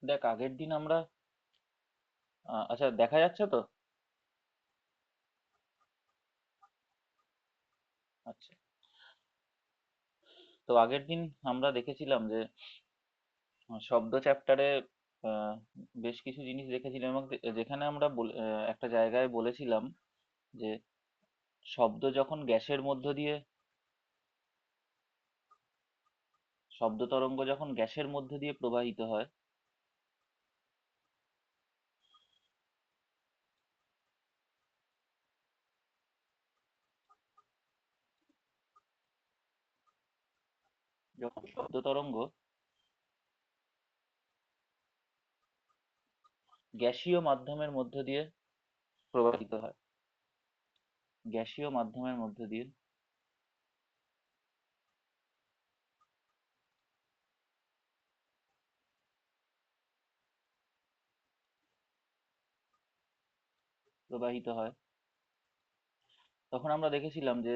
দেখ আগের দিন আমরা আচ্ছা দেখা যাচ্ছে তো? আচ্ছা, তো আগের দিন আমরা দেখেছিলাম যে শব্দ চ্যাপ্টারে বেশ কিছু জিনিস দেখেছিলাম এবং যেখানে আমরা একটা জায়গায় বলেছিলাম যে শব্দ যখন গ্যাসের মধ্য দিয়ে শব্দ তরঙ্গ যখন গ্যাসের মধ্য দিয়ে প্রবাহিত হয়, যখন শব্দ তরঙ্গ গ্যাসীয় মাধ্যমের মধ্য দিয়ে প্রবাহিত হয়, গ্যাসীয় মাধ্যমের মধ্য দিয়ে প্রবাহিত হয়, তখন আমরা দেখেছিলাম যে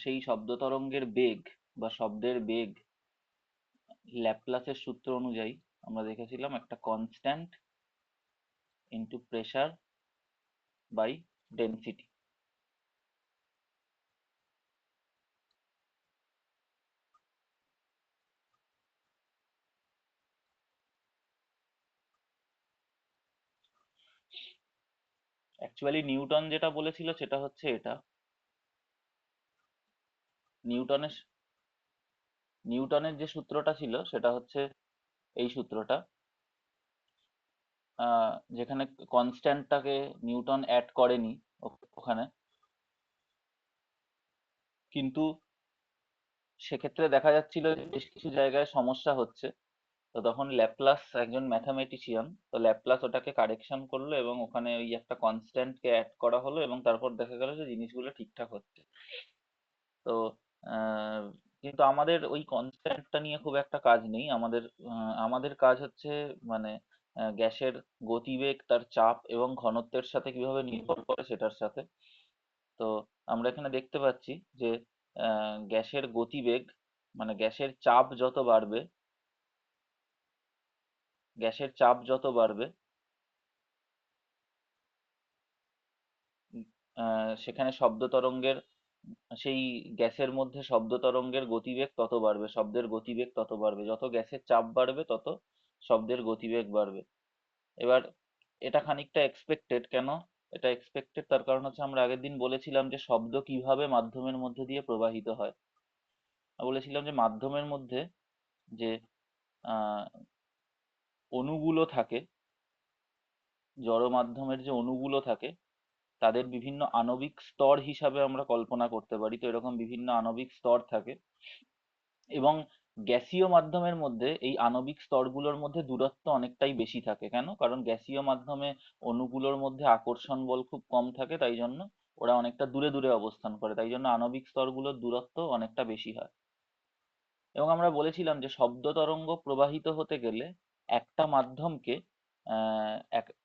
সেই শব্দ তরঙ্গের বেগ বা শব্দের বেগ ল্যাপ্লাসের সূত্র অনুযায়ী আমরা দেখেছিলাম একটা constant into pressure by density. Actually Newton যেটা বলেছিল সেটা হচ্ছে এটা, নিউটনের নিউটনের যে সূত্রটা ছিল সেটা হচ্ছে এই সূত্রটা, যেখানে কনস্ট্যান্টটাকে নিউটন অ্যাড করেনি ওখানে, কিন্তু সেক্ষেত্রে দেখা যাচ্ছিল যে বেশ কিছু জায়গায় সমস্যা হচ্ছে। তো তখন ল্যাপ্লাস একজন ম্যাথামেটিশিয়ান, তো ল্যাপ্লাস ওটাকে কারেকশন করলো এবং ওখানে ওই একটা কনস্ট্যান্টকে অ্যাড করা হলো এবং তারপর দেখা গেল যে জিনিসগুলো ঠিকঠাক হচ্ছে। তো আহ, কিন্তু আমাদের ওই কনস্ট্যান্টটা নিয়ে খুব একটা কাজ নেই, আমাদের আমাদের কাজ হচ্ছে মানে গ্যাসের গতিবেগ তার চাপ এবং ঘনত্বের সাথে কিভাবে নির্ভর করে সেটার সাথে। তো আমরা এখানে দেখতে পাচ্ছি যে গ্যাসের গতিবেগ মানে গ্যাসের চাপ যত বাড়বে সেখানে শব্দ তরঙ্গের সেই গ্যাসের মধ্যে শব্দ তরঙ্গের গতিবেগ তত বাড়বে, শব্দের গতিবেগ তত বাড়বে, যত গ্যাসের চাপ বাড়বে তত শব্দের গতিবেগ বাড়বে। এবার এটা খানিকটা এক্সপেক্টেড, কেন এটা এক্সপেক্টেড তার কারণ হচ্ছে আমরা আগের দিন বলেছিলাম যে শব্দ কিভাবে মাধ্যমের মধ্যে দিয়ে প্রবাহিত হয়। বলেছিলাম যে মাধ্যমের মধ্যে যে আহ, অণুগুলো থাকে, জড় মাধ্যমের যে অণুগুলো থাকে তাদের বিভিন্ন আণবিক স্তর হিসাবে আমরা কল্পনা করতে পারি। তো এরকম বিভিন্ন আণবিক স্তর থাকে এবং গ্যাসীয় মাধ্যমের মধ্যে এই আণবিক স্তরগুলোর মধ্যে দূরত্ব অনেকটাই বেশি থাকে। কেন? কারণ গ্যাসীয় মাধ্যমে অণুগুলোর মধ্যে আকর্ষণ বল খুব কম থাকে, তাই জন্য ওরা অনেকটা দূরে দূরে অবস্থান করে, তাই জন্য আণবিক স্তরগুলোর দূরত্ব অনেকটা বেশি হয়। এবং আমরা বলেছিলাম যে শব্দ তরঙ্গ প্রবাহিত হতে গেলে একটা মাধ্যমকে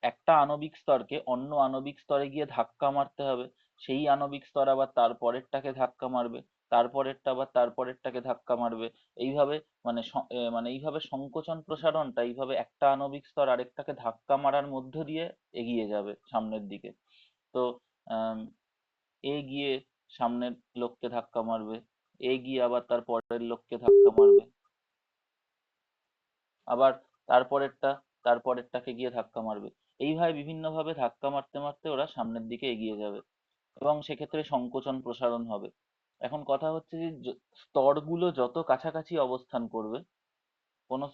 একটা আণবিক স্তরকে অন্য আণবিক স্তরে গিয়ে ধাক্কা মারতে হবে, সেই আণবিক স্তর আবার তার পরেরটাকে ধাক্কা মারবে, তারপরেরটা আবার তারপরেরটাকে ধাক্কা মারবে। এইভাবে মানে এইভাবে সংকোচন প্রসারণটা এইভাবে একটা আণবিক স্তর আরেকটাকে ধাক্কা মারার মধ্য দিয়ে এগিয়ে যাবে সামনের দিকে। তো আহ এ গিয়ে সামনের লোককে ধাক্কা মারবে, এ গিয়ে আবার তার পরের লোককে ধাক্কা মারবে, আবার তারপরেরটা তারপরেরটাকে গিয়ে ধাক্কা মারবে। এইভাবে বিভিন্ন ভাবে ধাক্কা মারতে মারতে ওরা সামনের দিকে এগিয়ে যাবে এবং সেক্ষেত্রে সংকোচন প্রসারণ হবে। এখন কথা হচ্ছে যে স্তরগুলো যত কাছাকাছি অবস্থান করবে, কোনো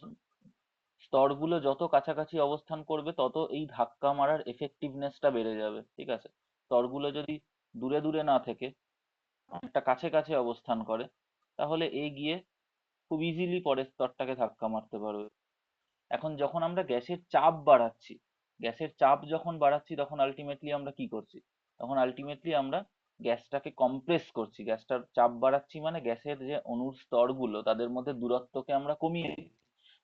স্তরগুলো যত কাছাকাছি অবস্থান করবে তত এই ধাক্কা মারার এফেক্টিভনেসটা বেড়ে যাবে, ঠিক আছে? স্তরগুলো যদি দূরে দূরে না থেকে একটা কাছে কাছে অবস্থান করে, তাহলে এ গিয়ে খুব ইজিলি পরের স্তরটাকে ধাক্কা মারতে পারবে। এখন যখন আমরা গ্যাসের চাপ যখন বাড়াচ্ছি তখন আলটিমেটলি আমরা কি করছি? তখন আলটিমেটলি আমরা গ্যাসটাকে কম্প্রেস করছি, গ্যাসটার চাপ বাড়াচ্ছি মানে গ্যাসের যে অণুর স্তরগুলো তাদের মধ্যে দূরত্বকে আমরা কমিয়ে দিই।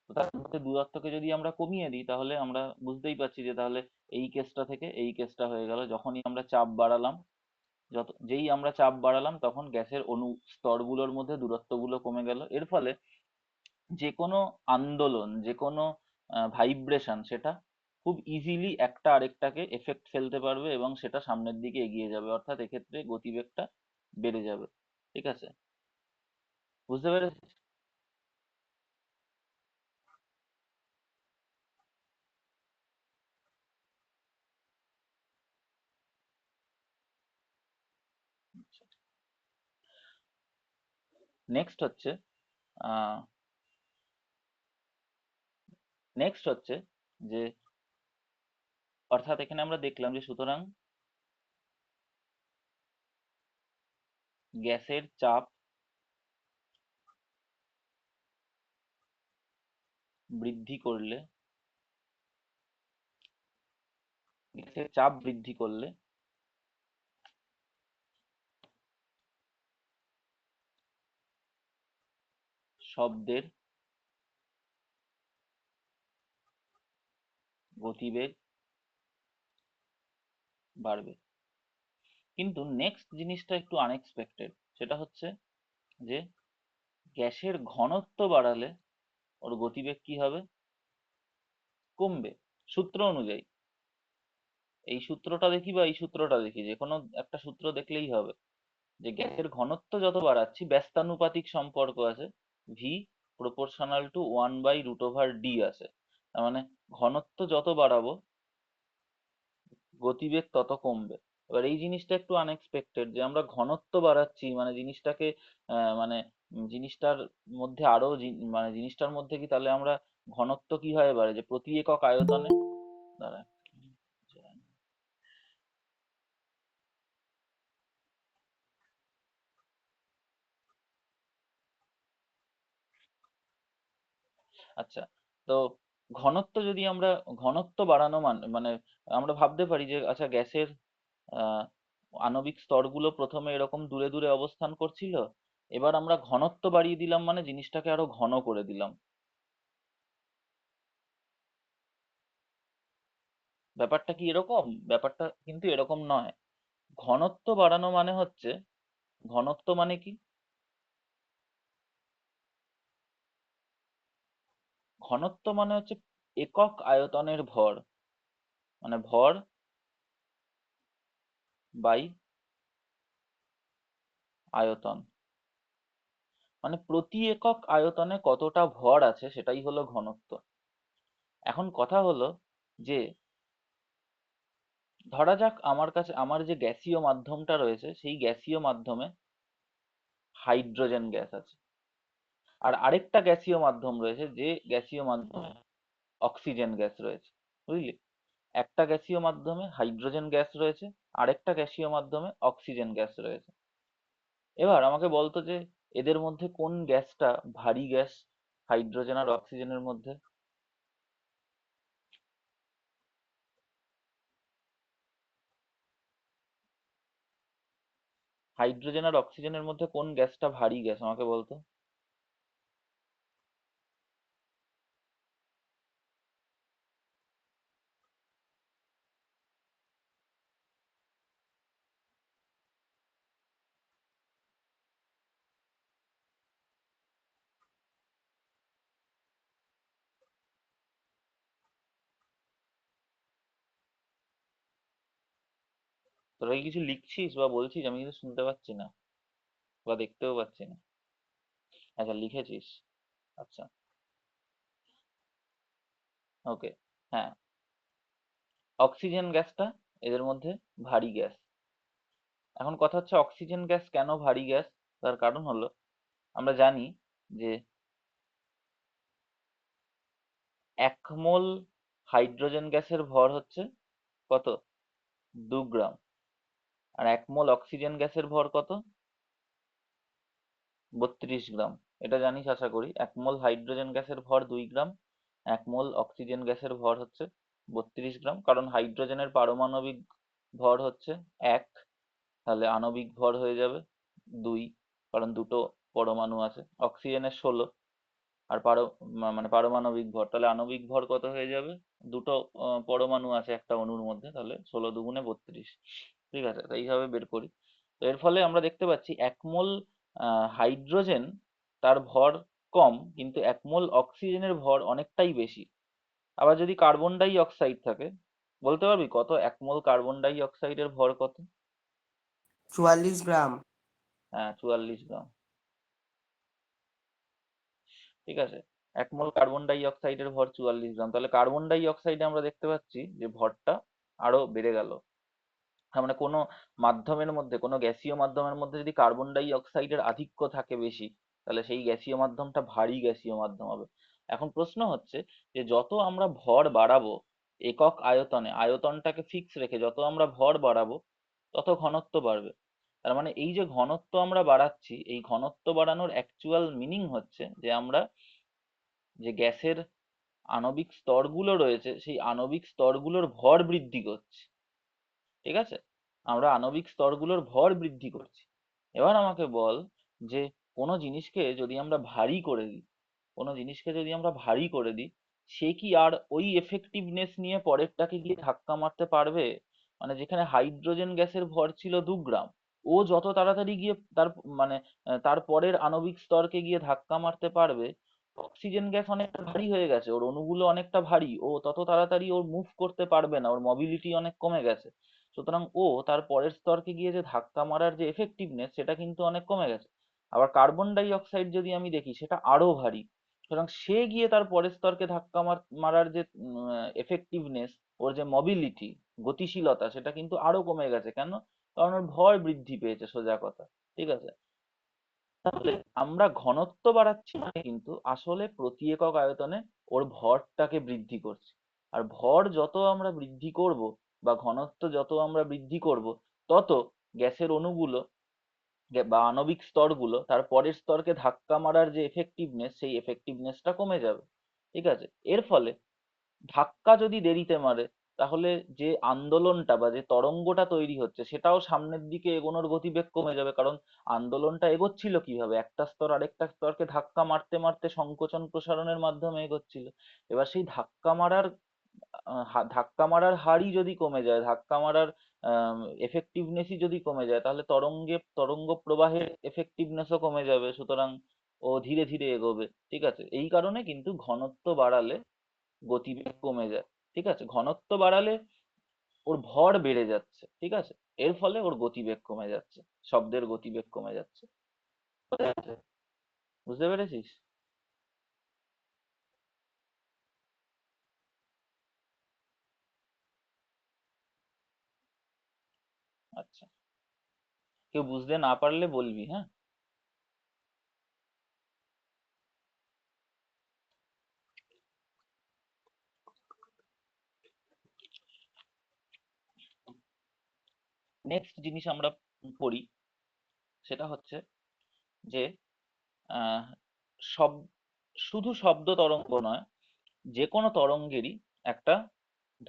তো তাদের মধ্যে দূরত্বকে যদি আমরা কমিয়ে দিই তাহলে আমরা বুঝতেই পারছি যে তাহলে এই কেসটা থেকে এই কেসটা হয়ে গেল, যখনই আমরা চাপ বাড়ালাম, যেই আমরা চাপ বাড়ালাম তখন গ্যাসের অণু স্তরগুলোর মধ্যে দূরত্বগুলো কমে গেল। এর ফলে যে কোনো আন্দোলন, যে কোনো ভাইব্রেশন, সেটা খুব ইজিলি একটা আরেকটাকে এফেক্ট ফেলতে পারবে এবং সেটা সামনের দিকে এগিয়ে যাবে, অর্থাৎ এক্ষেত্রে গতিবেগটা বেড়ে যাবে। ঠিক আছে, বুঝতে পেরেছিস? নেক্সট হচ্ছে আহ নেক্সট হচ্ছে যে, অর্থাৎ এখানে আমরা দেখলাম যে সুতরাং গ্যাসের চাপ বৃদ্ধি করলে গ্যাসের চাপ বৃদ্ধি করলে শব্দের গতিবেগ বাড়বে। কিন্তু নেক্সট জিনিসটা একটু আনএক্সপেক্টেড, সেটা হচ্ছে যে গ্যাসের ঘনত্ব বাড়ালে ওর গতিবেগ কি হবে? কমবে। সূত্র অনুযায়ী, এই সূত্রটা দেখি বা এই সূত্রটা দেখি, যে কোনো একটা সূত্র দেখলেই হবে যে গ্যাসের ঘনত্ব যত বাড়াচ্ছি, ব্যস্তানুপাতিক সম্পর্ক আছে, ভি প্রপোর্শনাল টু 1/√ডি আছে। তার মানে ঘনত্ব যত বাড়াবো গতিবেগ তত কমবে। এবার এই জিনিসটা একটু আনএক্সপেক্টেড, যে আমরা ঘনত্ব বাড়াচ্ছি মানে জিনিসটাকে মানে জিনিসটার মধ্যে আরো মানে জিনিসটার মধ্যে কি তাহলে আমরা ঘনত্ব কিভাবে বাড়ে, যে প্রতি একক আয়তনে, দাঁড়া, আচ্ছা, তো ঘনত্ব যদি আমরা ঘনত্ব বাড়ানো মানে আমরা ভাবতে পারি যে আচ্ছা গ্যাসের আহ আণবিক স্তরগুলো প্রথমে এরকম দূরে দূরে অবস্থান করছিল, এবার আমরা ঘনত্ব বাড়িয়ে দিলাম মানে জিনিসটাকে আরো ঘন করে দিলাম। ব্যাপারটা কি এরকম? ব্যাপারটা কিন্তু এরকম নয়। ঘনত্ব বাড়ানো মানে হচ্ছে, ঘনত্ব মানে কি, ঘনত্ব মানে হচ্ছে একক আয়তনের ভর, মানে ভর বাই আয়তন, মানে প্রতি একক আয়তনে কতটা ভর আছে সেটাই হলো ঘনত্ব। এখন কথা হলো যে ধরা যাক আমার কাছে আমার যে গ্যাসীয় মাধ্যমটা রয়েছে সেই গ্যাসীয় মাধ্যমে হাইড্রোজেন গ্যাস আছে, আর আরেকটা গ্যাসীয় মাধ্যম রয়েছে যে গ্যাসীয় মাধ্যমে অক্সিজেন গ্যাস রয়েছে, বুঝলি? একটা গ্যাসীয় মাধ্যমে হাইড্রোজেন গ্যাস রয়েছে, আরেকটা গ্যাসীয় মাধ্যমে অক্সিজেন গ্যাস রয়েছে। এবার আমাকে বলতো যে এদের মধ্যে কোন গ্যাসটা ভারী গ্যাস, হাইড্রোজেন আর অক্সিজেনের মধ্যে? হাইড্রোজেন আর অক্সিজেনের মধ্যে কোন গ্যাসটা ভারী গ্যাস আমাকে বলতো? তোরা কি কিছু লিখছিস বা বলছিস? আমি কিছু শুনতে পাচ্ছি না বা দেখতেও পাচ্ছি না। আচ্ছা, লিখেছিস। আচ্ছা, ওকে। হ্যাঁ, অক্সিজেন গ্যাসটা এদের মধ্যে ভারী গ্যাস। এখন কথা হচ্ছে অক্সিজেন গ্যাস কেন ভারী গ্যাস? তার কারণ হলো আমরা জানি যে 1 মোল হাইড্রোজেন গ্যাসের ভর হচ্ছে কত? 2 গ্রাম। আর 1 মোল অক্সিজেন গ্যাসের ভর কত? 32 গ্রাম। এটা জানিস আশা করি, 1 মোল হাইড্রোজেন গ্যাসের ভর 2 গ্রাম, 1 মোল অক্সিজেন গ্যাসের ভর হচ্ছে 32 গ্রাম, কারণ হাইড্রোজেনের পারমাণবিক ভর হচ্ছে 1, তাহলে আণবিক ভর হয়ে যাবে 2, কারণ দুটো পরমাণু আছে। অক্সিজেনের 16, আর মানে পারমাণবিক ভর, তাহলে আণবিক ভর কত হয়ে যাবে? দুটো পরমাণু আছে একটা অণুর মধ্যে, তাহলে 16 × 2 = 32। ঠিক আছে, তো এইভাবে বের করি। তো এর ফলে আমরা দেখতে পাচ্ছি 1 মোল হাইড্রোজেন তার ভর কম, কিন্তু 1 মোল অক্সিজেনের ভর অনেকটাই বেশি। আবার যদি কার্বন ডাই অক্সাইড থাকে, বলতে পারবি কত 1 মোল কার্বন ডাই অক্সাইডের ভর কত? 44 গ্রাম। হ্যাঁ, 44 গ্রাম। ঠিক আছে, 1 মোল কার্বন ডাই অক্সাইডের ভর 44 গ্রাম, তাহলে কার্বন ডাই অক্সাইডে আমরা দেখতে পাচ্ছি যে ভরটা আরো বেড়ে গেল। তার মানে কোনো মাধ্যমের মধ্যে, কোনো গ্যাসীয় মাধ্যমের মধ্যে যদি কার্বন ডাই অক্সাইডের আধিক্য থাকে বেশি, তাহলে সেই গ্যাসীয় মাধ্যমটা ভারী গ্যাসীয় মাধ্যম হবে। এখন প্রশ্ন হচ্ছে যে যত আমরা ভর বাড়াবো একক আয়তনে, আয়তনটাকে ফিক্স রেখে যত আমরা ভর বাড়াবো তত ঘনত্ব বাড়বে। তার মানে এই যে ঘনত্ব আমরা বাড়াচ্ছি, এই ঘনত্ব বাড়ানোর অ্যাকচুয়াল মিনিং হচ্ছে যে আমরা যে গ্যাসের আণবিক স্তরগুলো রয়েছে সেই আণবিক স্তরগুলোর ভর বৃদ্ধি করছি। ঠিক আছে, আমরা আণবিক স্তরগুলোর ভর বৃদ্ধি করছি। এবার আমাকে বল যে কোনো জিনিসকে যদি আমরা ভারী করে দিই, কোনো জিনিসকে যদি আমরা ভারী করে দিই, সে কি আর ওই এফেক্টিভনেস নিয়ে পরেরটাকে গিয়ে ধাক্কা মারতে পারবে? মানে যেখানে হাইড্রোজেন গ্যাসের ভর ছিল 2 গ্রাম, ও যত তাড়াতাড়ি গিয়ে তার মানে তার পরের আণবিক স্তরকে গিয়ে ধাক্কা মারতে পারবে, অক্সিজেন গ্যাস অনেকটা ভারী হয়ে গেছে, ওর অণুগুলো অনেকটা ভারী, ও তত তাড়াতাড়ি ওর মুভ করতে পারবে না, ওর মোবিলিটি অনেক কমে গেছে। সুতরাং ও তার পরের স্তরকে গিয়ে যে ধাক্কা মারার যে এফেক্টিভনেস সেটা কিন্তু অনেক কমে গেছে। আবার কার্বন ডাই অক্সাইড যদি আমি দেখি সেটা আরো ভারী, সুতরাং সে গিয়ে তার পরের স্তরকে ধাক্কা মারার যে এফেক্টিভনেস, ওর যে মোবিলিটি, গতিশীলতা, সেটা কিন্তু আরো কমে গেছে। কেন? কারণ ওর ভর বৃদ্ধি পেয়েছে, সোজা কথা। ঠিক আছে, তাহলে আমরা ঘনত্ব বাড়াচ্ছি মানে কিন্তু আসলে প্রতি একক আয়তনে ওর ভরটাকে বৃদ্ধি করছি। আর ভর যত আমরা বৃদ্ধি করব বা ঘনত্ব যত আমরা বৃদ্ধি করব, তত গ্যাসের অণুগুলো বা আণবিক স্তরগুলো তার পরের স্তরকে ধাক্কা মারার যে এফেক্টিভনেস, সেই এফেক্টিভনেসটা কমে যাবে। ঠিক আছে, এর ফলে ধাক্কা যদি দেরিতে মারে, তাহলে যে আন্দোলনটা বা যে তরঙ্গটা তৈরি হচ্ছে সেটাও সামনের দিকে এগোনোর গতিবেগ কমে যাবে। কারণ আন্দোলনটা এগোচ্ছিল কিভাবে? একটা স্তর আরেকটা স্তরকে ধাক্কা মারতে মারতে সংকোচন প্রসারণের মাধ্যমে এগোচ্ছিল। এবার সেই ধাক্কা মারার হারই যদি কমে যায়, ধাক্কা মারার এফেক্টিভনেসই যদি কমে যায়, তাহলে তরঙ্গ প্রবাহের এফেক্টিভনেসও কমে যাবে। সুতরাং ও ধীরে ধীরে এগোবে। ঠিক আছে, এই কারণে কিন্তু ঘনত্ব বাড়ালে গতিবেগ কমে যায়। ঠিক আছে, ঘনত্ব বাড়ালে ওর ভর বেড়ে যাচ্ছে। ঠিক আছে, এর ফলে ওর গতিবেগ কমে যাচ্ছে, শব্দের গতিবেগ কমে যাচ্ছে। বোঝা গেছে? বুঝতে পেরেছিস? আচ্ছা, কেউ বুঝতে না পারলে বলবি, হ্যাঁ? নেক্সট জিনিস আমরা পড়ি, সেটা হচ্ছে যে আহ শব শুধু শব্দ তরঙ্গ নয়, যে কোনো তরঙ্গেরই একটা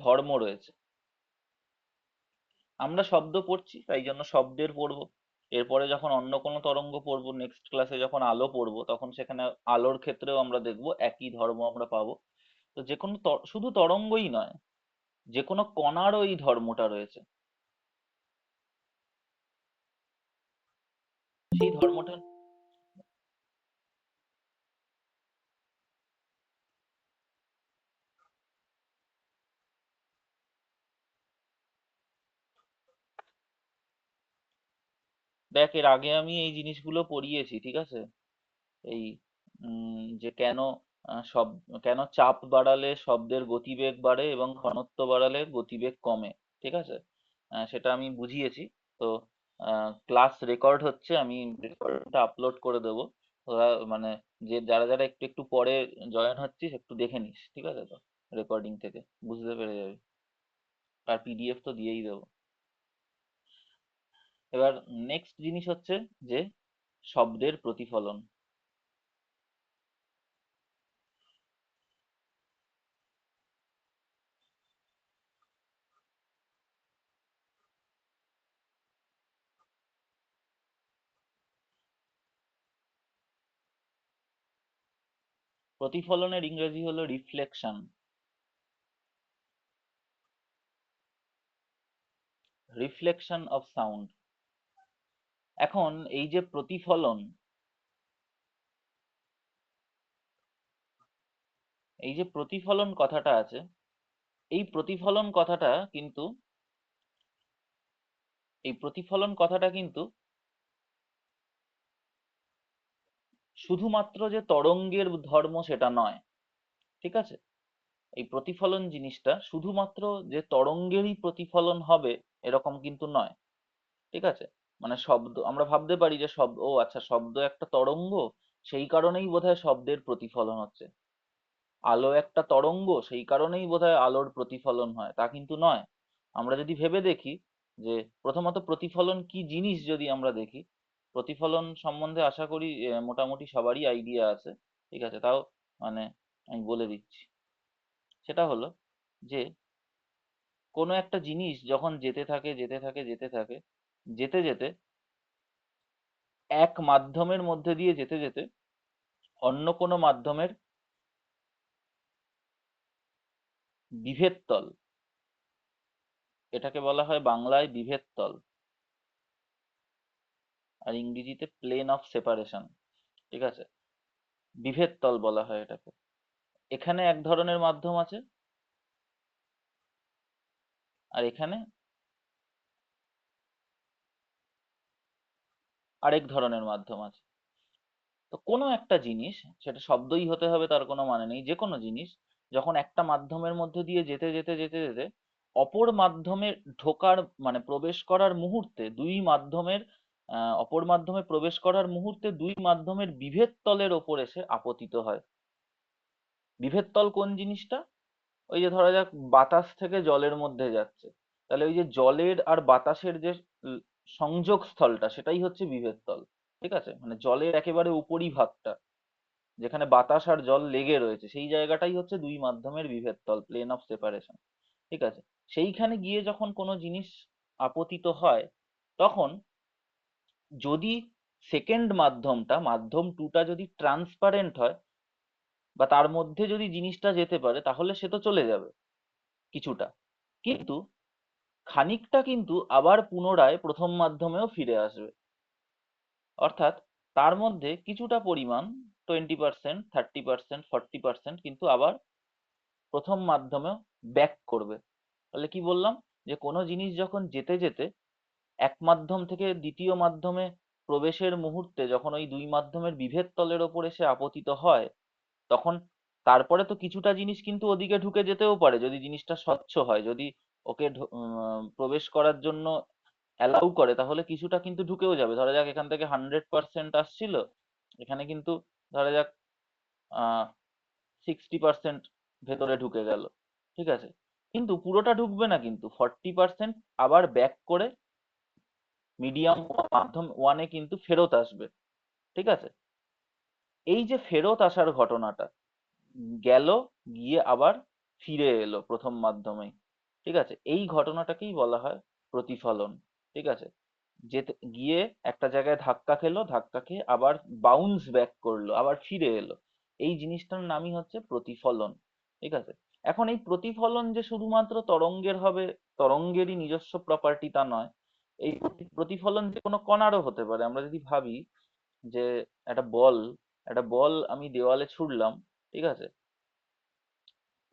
ধর্ম রয়েছে। আমরা শব্দ পড়ছি তাই জন্য শব্দের পড়বো, এরপরে যখন অন্য কোনো তরঙ্গ পড়বো, নেক্সট ক্লাসে যখন আলো পড়বো, তখন সেখানে আলোর ক্ষেত্রেও আমরা দেখবো একই ধর্ম আমরা পাবো। তো যে কোনো শুধু তরঙ্গই নয়, যে কোনো কণারও এই ধর্মটা রয়েছে। সেই ধর্মটা, দেখ এর আগে আমি এই জিনিসগুলো পড়িয়েছি। ঠিক আছে, এই যে কেন শব কেন চাপ বাড়ালে শব্দের গতিবেগ বাড়ে এবং ঘনত্ব বাড়ালে গতিবেগ কমে। ঠিক আছে, সেটা আমি বুঝিয়েছি। তো ক্লাস রেকর্ড হচ্ছে, আমি রেকর্ডটা আপলোড করে দেবো। তোরা মানে যে যারা যারা একটু একটু পরে জয়েন হচ্ছিস একটু দেখে নিস। ঠিক আছে, তো রেকর্ডিং থেকে বুঝতে পেরে যাবি। আর পিডিএফ তো দিয়েই দেবো। এবার নেক্সট জিনিস হচ্ছে যে শব্দের প্রতিফলন। প্রতিফলনের ইংরেজি হলো রিফ্লেকশন। Reflection of sound. এখন এই যে প্রতিফলন, এই যে প্রতিফলন কথাটা আছে, এই প্রতিফলন কথাটা কিন্তু এই প্রতিফলন কথাটা কিন্তু শুধুমাত্র যে তরঙ্গের ধর্ম সেটা নয়, ঠিক আছে? এই প্রতিফলন জিনিসটা শুধুমাত্র যে তরঙ্গেরই প্রতিফলন হবে এরকম কিন্তু নয়, ঠিক আছে? মানে শব্দ আমরা ভাবতে পারি যে শব্দ, ও আচ্ছা, শব্দ একটা তরঙ্গ, সেই কারণেই বোধহয় শব্দের প্রতিফলন হচ্ছে। আলো একটা তরঙ্গ, সেই কারণেই বোধহয় আলোর প্রতিফলন হয়, তা কিন্তু নয়। আমরা যদি ভেবে দেখি যে প্রথমত প্রতিফলন কি জিনিস, যদি আমরা দেখি প্রতিফলন সম্বন্ধে আশা করি মোটামুটি সবারই আইডিয়া আছে, ঠিক আছে? তাও মানে আমি বলে দিচ্ছি। সেটা হলো যে কোনো একটা জিনিস যখন যেতে থাকে যেতে থাকে যেতে থাকে, যেতে যেতে এক মাধ্যমের মধ্যে দিয়ে যেতে যেতে অন্য কোনো মাধ্যমের বিভেদ তল, এটাকে বলা হয় বাংলায় বিভেদ তল, আর ইংরেজিতে প্লেন অফ সেপারেশন, ঠিক আছে? বিভেদ তল বলা হয় এটাকে। এখানে এক ধরনের মাধ্যম আছে, আর এখানে আরেক ধরনের মাধ্যম আছে। তো কোনো একটা জিনিস, সেটা শব্দই হতে হবে তার কোনো মানে নেই, যে কোনো জিনিস যখন একটা মাধ্যমের মধ্যে দিয়ে যেতে যেতে যেতে যেতে অপর মাধ্যমে ঢোকার মানে প্রবেশ করার মুহূর্তে দুই মাধ্যমের অপর মাধ্যমে প্রবেশ করার মুহূর্তে দুই মাধ্যমের বিভেদ তলের ওপর এসে আপতিত হয়। বিভেদ তল কোন জিনিসটা? ওই যে ধরা যাক বাতাস থেকে জলের মধ্যে যাচ্ছে, তাহলে ওই যে জলের আর বাতাসের যে ল- সংযোগ স্থলটা, সেটাই হচ্ছে বিভেদ তল, ঠিক আছে? মানে জলের একেবারে উপরিভাগটা, যেখানে বাতাস আর জল লেগে রয়েছে, সেই জায়গাটাই হচ্ছে দুই মাধ্যমের বিভেদ তল, প্লেন অফ সেপারেশন, ঠিক আছে? সেইখানে গিয়ে যখন কোনো জিনিস আপতিত হয়, তখন যদি সেকেন্ড মাধ্যমটা, মাধ্যম টুটা যদি ট্রান্সপারেন্ট হয়, বা তার মধ্যে যদি জিনিসটা যেতে পারে, তাহলে সে তো চলে যাবে কিছুটা, কিন্তু খানিকটা কিন্তু আবার পুনরায় প্রথম মাধ্যমেও ফিরে আসবে। অর্থাৎ তার মধ্যে কিছুটা পরিমাণ, 20%, 30%, 40% কিন্তু আবার প্রথম মাধ্যমেও ব্যাক করবে। তাহলে কি বললাম? যে কোনো জিনিস যখন যেতে যেতে এক মাধ্যম থেকে দ্বিতীয় মাধ্যমে প্রবেশের মুহূর্তে যখন ওই দুই মাধ্যমের বিভেদ তলের ওপর এসে আপতিত হয়, তখন তারপরে তো কিছুটা জিনিস কিন্তু ওদিকে ঢুকে যেতেও পারে, যদি জিনিসটা স্বচ্ছ হয়, যদি ওকে প্রবেশ করার জন্য অ্যালাউ করে, তাহলে কিছুটা কিন্তু ঢুকেও যাবে। ধরা যাক এখান থেকে 100% আসছিল, এখানে কিন্তু ধরা যাক 60% ভেতরে ঢুকে গেল, ঠিক আছে? কিন্তু পুরোটা ঢুকবে না, কিন্তু 40% আবার ব্যাক করে মিডিয়াম মাধ্যম ওয়ানে কিন্তু ফেরত আসবে, ঠিক আছে? এই যে ফেরত আসার ঘটনাটা, গেল, গিয়ে আবার ফিরে এলো প্রথম মাধ্যমেই, ঠিক আছে? এই ঘটনাটাকেই বলা হয় প্রতিফলন, ঠিক আছে? যেতে গিয়ে একটা জায়গায় ধাক্কা খেলো, ধাক্কা খেয়ে আবার বাউন্স ব্যাক করলো, আবার ফিরে এলো, এই জিনিসটার নামই হচ্ছে প্রতিফলন, ঠিক আছে? এখন এই প্রতিফলন যে শুধুমাত্র তরঙ্গের হবে, তরঙ্গেরই নিজস্ব প্রপার্টি তা নয়। এই প্রতিফলন যে কোনো কণারও হতে পারে। আমরা যদি ভাবি যে একটা বল, একটা বল আমি দেওয়ালে ছুড়লাম, ঠিক আছে?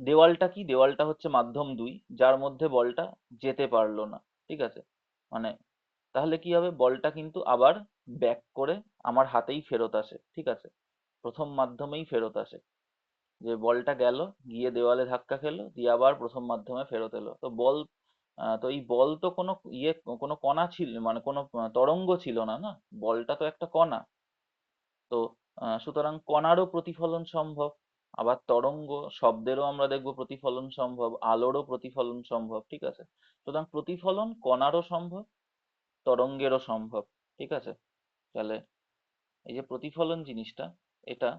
দেওয়ালটা কি? দেওয়ালটা হচ্ছে মাধ্যম দুই, যার মধ্যে বলটা যেতে পারলো না, ঠিক আছে? মানে তাহলে কি হবে? বলটা কিন্তু আবার ব্যাক করে আমার হাতেই ফেরত আসে, ঠিক আছে? প্রথম মাধ্যমেই ফেরত আসে, যে বলটা গেল, গিয়ে দেওয়ালে ধাক্কা খেলো, দিয়ে আবার প্রথম মাধ্যমে ফেরত এলো। তো বল, তো এই বল তো কোনো ইয়ে, কোনো কণা ছিল, মানে কোনো তরঙ্গ ছিল না, না? বলটা তো একটা কণা। তো সুতরাং কণারও প্রতিফলন সম্ভব, আবার তরঙ্গ শব্দেরও আমরা দেখবো প্রতিফলন সম্ভব, আলোরও প্রতিফলন সম্ভব, ঠিক আছে? সুতরাং প্রতিফলন কণারও সম্ভব, তরঙ্গেরও সম্ভব, ঠিক আছে? তাহলে এই যে প্রতিফলন জিনিসটা, এটা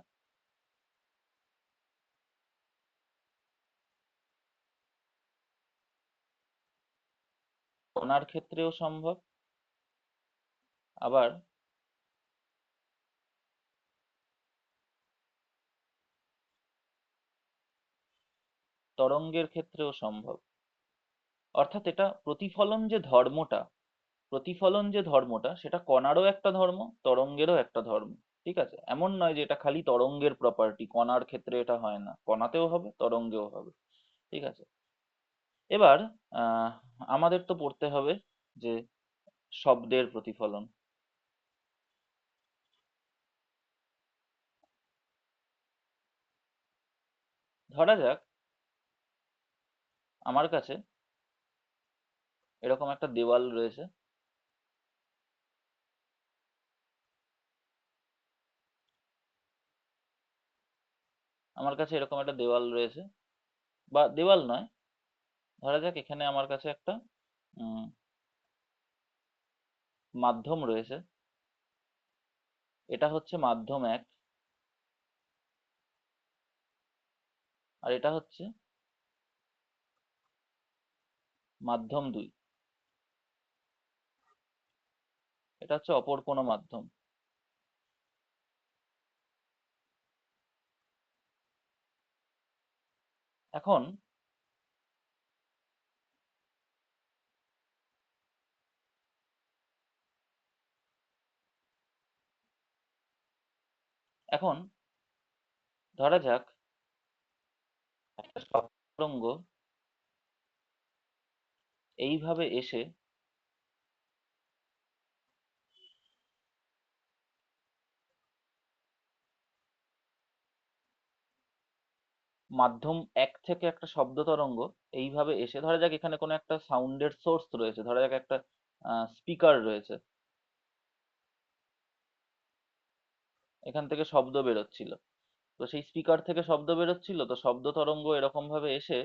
কণার ক্ষেত্রেও সম্ভব, আবার তরঙ্গের ক্ষেত্রেও সম্ভব। অর্থাৎ এটা প্রতিফলন যে ধর্মটা, প্রতিফলন যে ধর্মটা, সেটা কণারও একটা ধর্ম, তরঙ্গেরও একটা ধর্ম। ঠিক আছে, এমন নয় যে এটা খালি তরঙ্গের প্রপার্টি, কণার ক্ষেত্রে এটা হয় না, কণাতেও হবে তরঙ্গেও হবে। ঠিক আছে, এবার আহ আমাদের তো পড়তে হবে যে শব্দের প্রতিফলন। ধরা যাক আমার কাছে এরকম একটা দেওয়াল রয়েছে, আমার কাছে এরকম একটা দেওয়াল রয়েছে, বা দেওয়াল নয়, ধরা যাক এখানে আমার কাছে একটা উম, মাধ্যম রয়েছে। এটা হচ্ছে মাধ্যম এক, আর এটা হচ্ছে মাধ্যম দুই, এটা হচ্ছে অপর কোনো মাধ্যম। এখন এখন ধরা যাক একটা শব্দ তরঙ্গ এইভাবে এসে মাধ্যম এক থেকে একটা শব্দ তরঙ্গ এইভাবে এসে, ধরা যাক এখানে কোনো একটা সাউন্ডের সোর্স রয়েছে, ধরা যাক একটা স্পিকার রয়েছে, এখান থেকে শব্দ বেরোচ্ছিল, তো সেই স্পিকার থেকে শব্দ বেরোচ্ছিল, তো শব্দ তরঙ্গ এরকম ভাবে এসে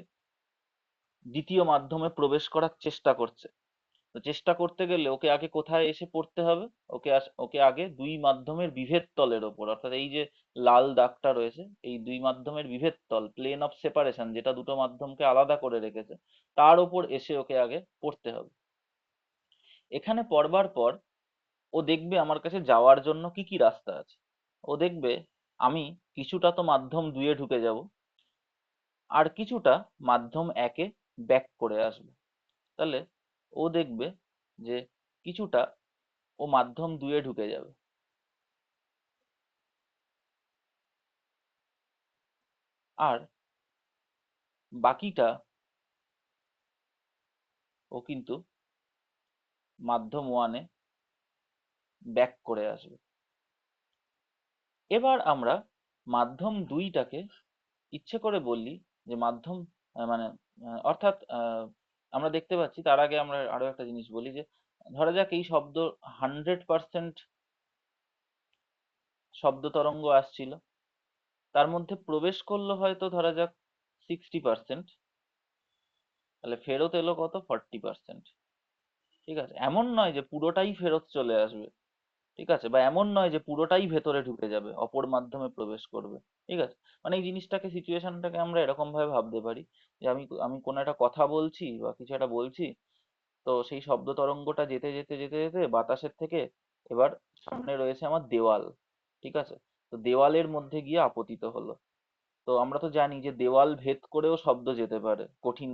দ্বিতীয় মাধ্যমে প্রবেশ করার চেষ্টা করছে। তো চেষ্টা করতে গেলে ওকে আগে কোথায় এসে পড়তে হবে? ওকে আগে দুই মাধ্যমের বিভেদ তলের ওপর, অর্থাৎ এই যে লাল দাগটা রয়েছে, এই দুই মাধ্যমের বিভেদ তল, প্লেন অফ সেপারেশন, যেটা দুটো মাধ্যমকে আলাদা করে রেখেছে, তার ওপর এসে ওকে আগে পড়তে হবে। এখানে পড়বার পর ও দেখবে আমার কাছে যাওয়ার জন্য কি কি রাস্তা আছে। ও দেখবে আমি কিছুটা তো মাধ্যম দুয়ে ঢুকে যাব, আর কিছুটা মাধ্যম একে ব্যাক করে আসবো। তাহলে ও দেখবে যে কিছুটা ও মাধ্যম দুয়ে ঢুকে যাবে, আর বাকিটা ও কিন্তু মাধ্যম ওয়ানে ব্যাক করে আসবে। এবার আমরা মাধ্যম দুইটাকে ইচ্ছে করে বললি যে মাধ্যম মানে অর্থাৎ আমরা দেখতে পাচ্ছি, তার আগে আমরা আরো একটা জিনিস বলি যে ধরা যাক এই শব্দ 100% শব্দ তরঙ্গ আসছিল, তার মধ্যে প্রবেশ করলো হয়তো ধরা যাক 60%, তাহলে ফেরত এলো কত? 40%। ঠিক আছে, এমন নয় যে পুরোটাই ফেরত চলে আসবে, ঠিক আছে, বা এমন নয় যে পুরোটাই ভেতরে ঢুকে যাবে, অপর মাধ্যমে প্রবেশ করবে। ঠিক আছে, মানে এই জিনিসটাকে, সিচুয়েশনটাকে আমরা এরকম ভাবে ভাবতে পারি যে আমি আমি কোনো একটা কথা বলছি বা কিছু একটা বলছি, তো সেই শব্দ তরঙ্গটা যেতে যেতে যেতে যেতে বাতাসের থেকে এবার সামনে রয়েছে আমার দেওয়াল। ঠিক আছে, তো দেওয়ালের মধ্যে গিয়ে আপতিত হলো। তো আমরা তো জানি যে দেওয়াল ভেদ করেও শব্দ যেতে পারে, কঠিন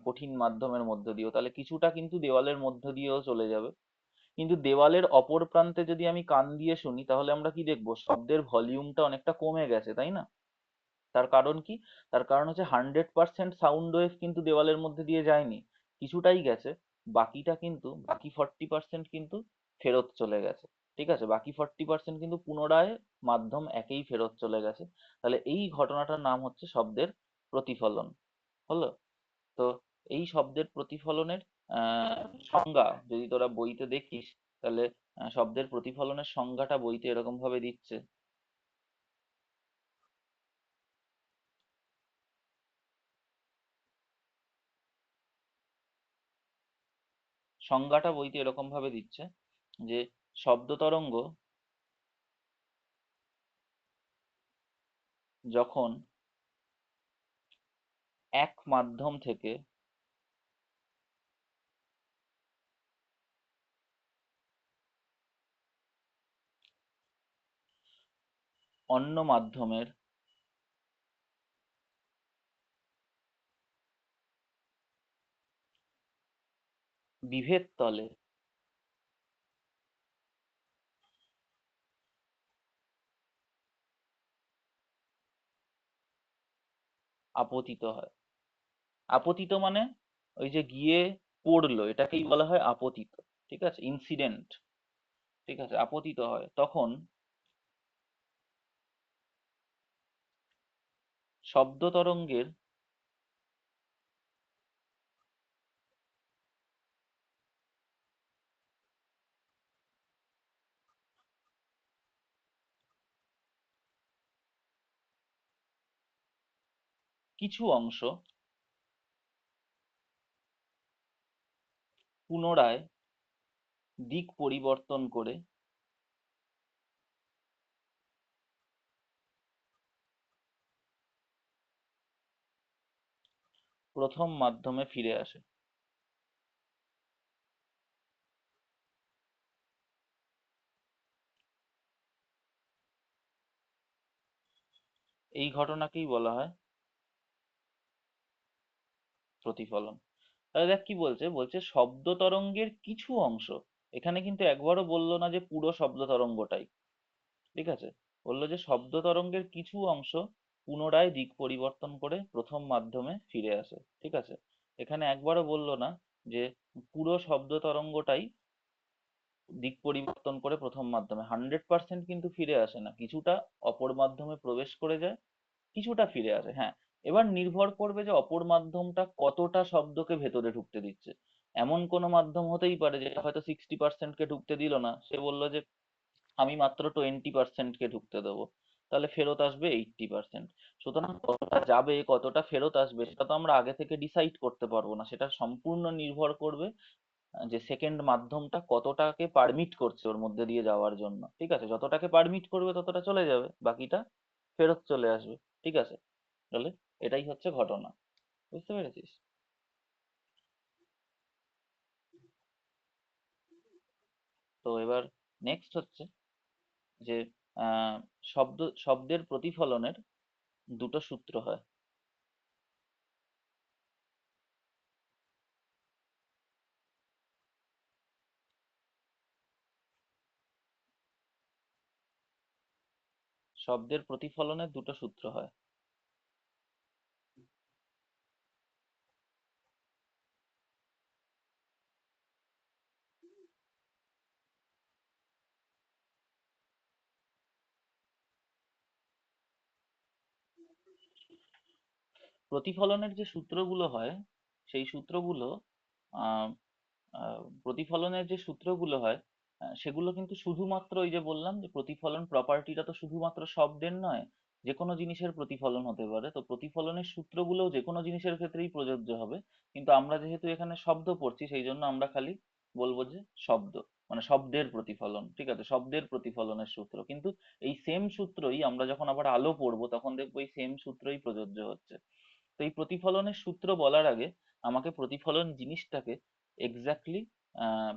কঠিন মাধ্যমের মধ্য দিয়েও, তাহলে কিছুটা কিন্তু দেওয়ালের মধ্য দিয়েও চলে যাবে। কিন্তু দেওয়ালের অপর প্রান্তে যদি আমি কান দিয়ে শুনি, তাহলে আমরা কি দেখবো? শব্দের ভলিউমটা অনেকটা কমে গেছে, তাই না? তার কারণ কি? তার কারণ হচ্ছে 100% সাউন্ড ওয়েভ কিন্তু দেওয়ালের মধ্যে দিয়ে যায়নি, কিছুটাই গেছে, বাকিটা কিন্তু, বাকি 40% কিন্তু ফেরত চলে গেছে। ঠিক আছে, বাকি 40% কিন্তু পুনরায় মাধ্যম একেই ফেরত চলে গেছে। তাহলে এই ঘটনাটার নাম হচ্ছে শব্দের প্রতিফলন। হলো? তো এই শব্দের প্রতিফলনের সংজ্ঞা যদি তোরা বইতে দেখিস, তাহলে শব্দের প্রতিফলনের সংজ্ঞাটা বইতে এরকম ভাবে দিচ্ছে। সংজ্ঞাটা বইতে এরকম ভাবে দিচ্ছে যে শব্দ তরঙ্গ যখন এক মাধ্যম থেকে অন্য মাধ্যমের বিভেদ তলে আপতিত হয়। আপতিত মানে ওই যে গিয়ে পড়লো, এটাকেই বলা হয় আপতিত। ঠিক আছে, ইনসিডেন্ট। ঠিক আছে, আপতিত হয় তখন শব্দ তরঙ্গের কিছু অংশ পুনরায় দিক পরিবর্তন করে প্রথম মাধ্যমে ফিরে আসে। এই ঘটনাকেই বলা হয় প্রতিফলন। তাহলে দেখ কি বলছে, বলছে শব্দ তরঙ্গের কিছু অংশ, এখানে কিন্তু একবারও বললো না যে পুরো শব্দ তরঙ্গটাই। ঠিক আছে, বললো যে শব্দ তরঙ্গের কিছু অংশ পুনরায় দিক পরিবর্তন করে প্রথম মাধ্যমে ফিরে আসে। ঠিক আছে, এখানে একবারও বললো না যে পুরো শব্দ তরঙ্গটাই দিক পরিবর্তন করে প্রথম মাধ্যমে 100% কিন্তু ফিরে আসে না, কিছুটা অপর মাধ্যমে প্রবেশ করে যায়, কিছুটা ফিরে আসে। হ্যাঁ, এবার নির্ভর করবে যে অপর মাধ্যমটা কতটা শব্দকে ভেতরে ঢুকতে দিচ্ছে। এমন কোনো মাধ্যম হতেই পারে যেটা হয়তো 60% কে ঢুকতে দিল না, সে বললো যে আমি মাত্র 20% কে ঢুকতে দেবো, তাহলে ফেরত আসবে 80%। সুতরাং কতটা যাবে কতটা ফেরত আসবে সেটা তো আমরা আগে থেকে ডিসাইড করতে পারবো না, সেটা সম্পূর্ণ নির্ভর করবে যে সেকেন্ড মাধ্যমটা কতটাকে পারমিট করছে ওর মধ্যে দিয়ে যাওয়ার জন্য। ঠিক আছে, যতটাকে পারমিট করবে ততটা চলে যাবে, বাকিটা ফেরত চলে আসবে। ঠিক আছে, তাহলে এটাই হচ্ছে ঘটনা। বুঝতে পেরেছিস? তো এবার নেক্সট হচ্ছে যে আহ শব্দের প্রতিফলনের দুটো সূত্র হয়। শব্দের প্রতিফলনের দুটো সূত্র হয়। প্রতিফলনের যে সূত্রগুলো হয় সেই সূত্রগুলো আহ প্রতিফলনের যে সূত্রগুলো হয় সেগুলো কিন্তু শুধুমাত্র ওই যে বললাম যে প্রতিফলন প্রপার্টিটা তো শুধুমাত্র শব্দের নয়, যে কোনো জিনিসের প্রতিফলন হতে পারে, তো প্রতিফলনের সূত্রগুলোও যে কোনো জিনিসের ক্ষেত্রেই প্রযোজ্য হবে। কিন্তু আমরা যেহেতু এখানে শব্দ পড়ছি সেই জন্য আমরা খালি বলবো যে শব্দ, মানে শব্দের প্রতিফলন। ঠিক আছে, শব্দের প্রতিফলনের সূত্র, কিন্তু এই সেম সূত্রই আমরা যখন আবার আলো পড়বো তখন দেখবো এই সেম সূত্রই প্রযোজ্য হচ্ছে। তো এই প্রতিফলনের সূত্র বলার আগে আমাকে প্রতিফলন জিনিসটাকে এক্স্যাক্টলি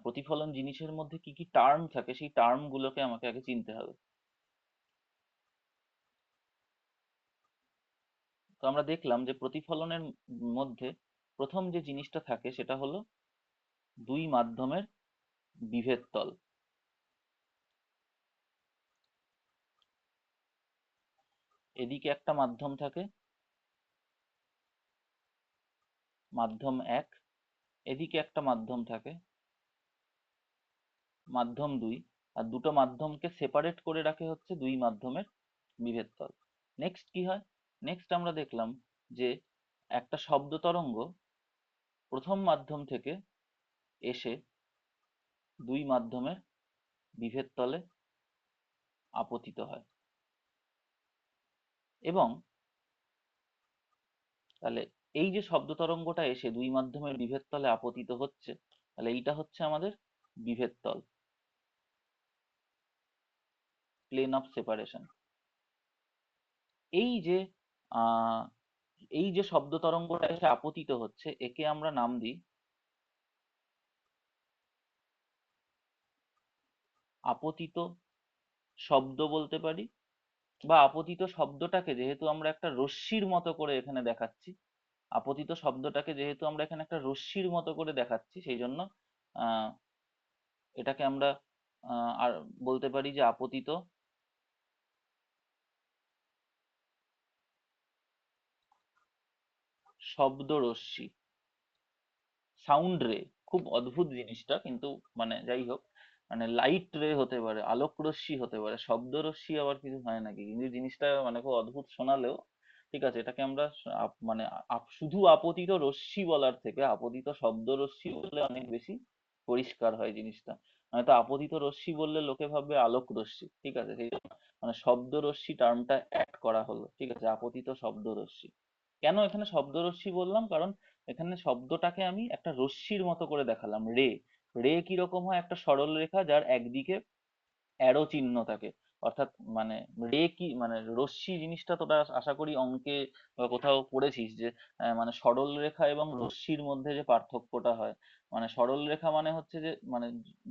প্রতিফলন জিনিসের মধ্যে কি কি টার্ম থাকে সেই টার্ম গুলোকে আমাকে আগে চিনতে হবে। তো আমরা দেখলাম যে প্রতিফলনের মধ্যে প্রথম যে জিনিসটা থাকে সেটা হলো দুই মাধ্যমের বিভেদ তল। এদিকে একটা মাধ্যম থাকে, মাধ্যম এক, এদিকে একটা মাধ্যম থাকে, মাধ্যম দুই। আর দুটো মাধ্যমকে সেপারেট করে রাখে হচ্ছে দুই মাধ্যমের বিভেদ তল। নেক্সট কি হয়, নেক্সট আমরা দেখলাম যে একটা শব্দ তরঙ্গ প্রথম মাধ্যম থেকে এসে দুই মাধ্যমের বিভেদ তলে আপতিত হয়। এবং তাহলে এই যে শব্দ তরঙ্গটা এসে দুই মাধ্যমের বিভেদ তলে আপতিত হচ্ছে, তাহলে এইটা হচ্ছে আমাদের বিভেদ তল, প্লেন অফ সেপারেশন। এই যে আহ এই যে শব্দ তরঙ্গটা এসে আপতিত হচ্ছে একে আমরা নাম দিই আপতিত শব্দ বলতে পারি, বা আপতিত শব্দটাকে যেহেতু আমরা একটা রশ্মির মতো করে এখানে দেখাচ্ছি, আপতিত শব্দটাকে যেহেতু আমরা এখানে একটা রশ্মির মতো করে দেখাচ্ছি সেই জন্য আহ এটাকে আমরা আর বলতে পারি যে আপতিত শব্দরশ্মি, সাউন্ড রে, খুব অদ্ভুত জিনিসটা, কিন্তু মানে যাই হোক, মানে লাইট রে হতে পারে, আলোক রশ্মি হতে পারে, শব্দরশ্মি আবার কিছু হয় নাকি, কিন্তু জিনিসটা মানে খুব অদ্ভুত শোনালেও ঠিক আছে, এটাকে আমরা মানে শুধু আপতিত রশ্মি বলার থেকে আপতিত শব্দরশ্মি বললে অনেক বেশি পরিষ্কার হয় জিনিসটা। নয়তো আপতিত রশ্মি বললে লোকে ভাববে আলোক রশ্মি, ঠিক আছে, সেই জন্য মানে শব্দরশ্মি টার্মটা অ্যাড করা হলো, ঠিক আছে, আপতিত শব্দরশ্মি। কেন এখানে শব্দরশ্মি বললাম, কারণ এখানে শব্দটাকে আমি একটা রশ্মির মতো করে দেখালাম। রে, রে কিরকম হয়, একটা সরল রেখা যার একদিকে অ্যারো চিহ্ন থাকে, অর্থাৎ মানে রে কি মানে রশ্মি জিনিসটা তোরা আশা করি অঙ্কে বা কোথাও পড়েছিস যে মানে সরল রেখা এবং রশ্মির মধ্যে যে পার্থক্যটা হয়, মানে সরল রেখা মানে হচ্ছে যে মানে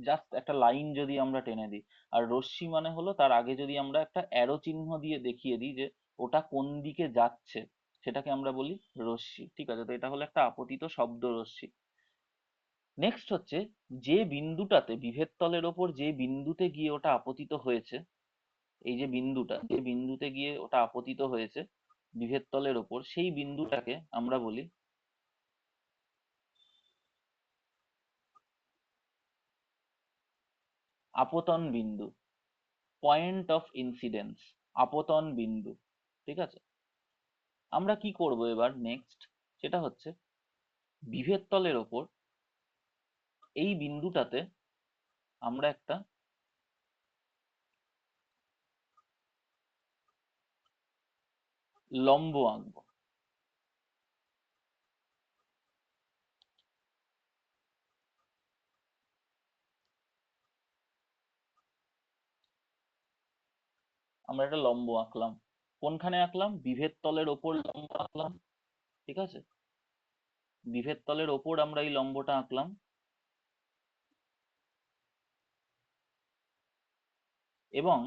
জাস্ট একটা লাইন যদি আমরা টেনে দিই, আর রশ্মি মানে হলো তার আগে যদি আমরা একটা অ্যারো চিহ্ন দিয়ে দেখিয়ে দিই যে ওটা কোন দিকে যাচ্ছে, সেটাকে আমরা বলি রশ্মি, ঠিক আছে। তো এটা হলো একটা আপতিত শব্দ রশ্মি। নেক্সট হচ্ছে, যে বিন্দুটাতে বিভেদ তলের ওপর যে বিন্দুতে গিয়ে ওটা আপতিত হয়েছে, এই যে বিন্দুটা, যে বিন্দুতে গিয়ে ওটা আপতিত হয়েছে বিভেদ তলের ওপর, সেই বিন্দুটাকে আমরা বলি আপতন বিন্দু, পয়েন্ট অফ ইনসিডেন্স, আপতন বিন্দু, ঠিক আছে। আমরা কি করব এবার নেক্সট, সেটা হচ্ছে বিভেদ তলের ওপর এই বিন্দুটাতে আমরা একটা লম্ব আঁকবো। আমরা একটা লম্ব আঁকলাম, কোনখানে আঁকলাম, বিভেদ তলের ওপর লম্ব আঁকলাম, ঠিক আছে। বিভেদ তলের ওপর আমরা এই লম্বটা আঁকলাম, এবং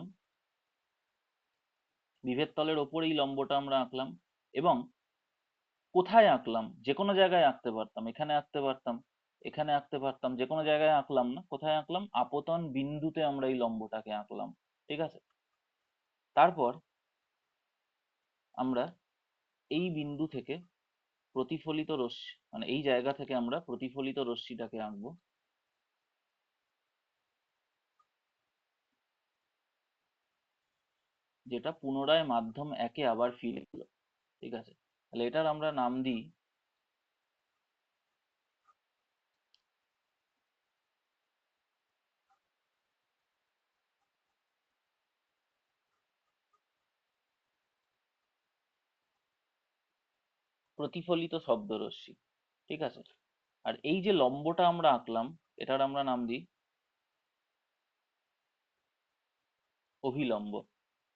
বিভেদ তলের ওপর এই লম্বটা আমরা আঁকলাম, এবং কোথায় আঁকলাম, যে কোনো জায়গায় আঁকতে পারতাম, এখানে আঁকতে পারতাম, এখানে আঁকতে পারতাম, যে কোনো জায়গায় আঁকলাম না, কোথায় আঁকলাম, আপতন বিন্দুতে আমরা এই লম্বটাকে আঁকলাম, ঠিক আছে। তারপর আমরা এই বিন্দু থেকে প্রতিফলিত রশ্মি, মানে এই জায়গা থেকে আমরা প্রতিফলিত রশ্মিটাকে আঁকবো, যেটা পুনরায় মাধ্যম একে আবার ফিরে এলো, ঠিক আছে। তাহলে এটার আমরা নাম দিই প্রতিফলিত শব্দরশ্মি, ঠিক আছে। আর এই যে লম্বটা আমরা আঁকলাম, এটার আমরা নাম দিই অভিলম্ব,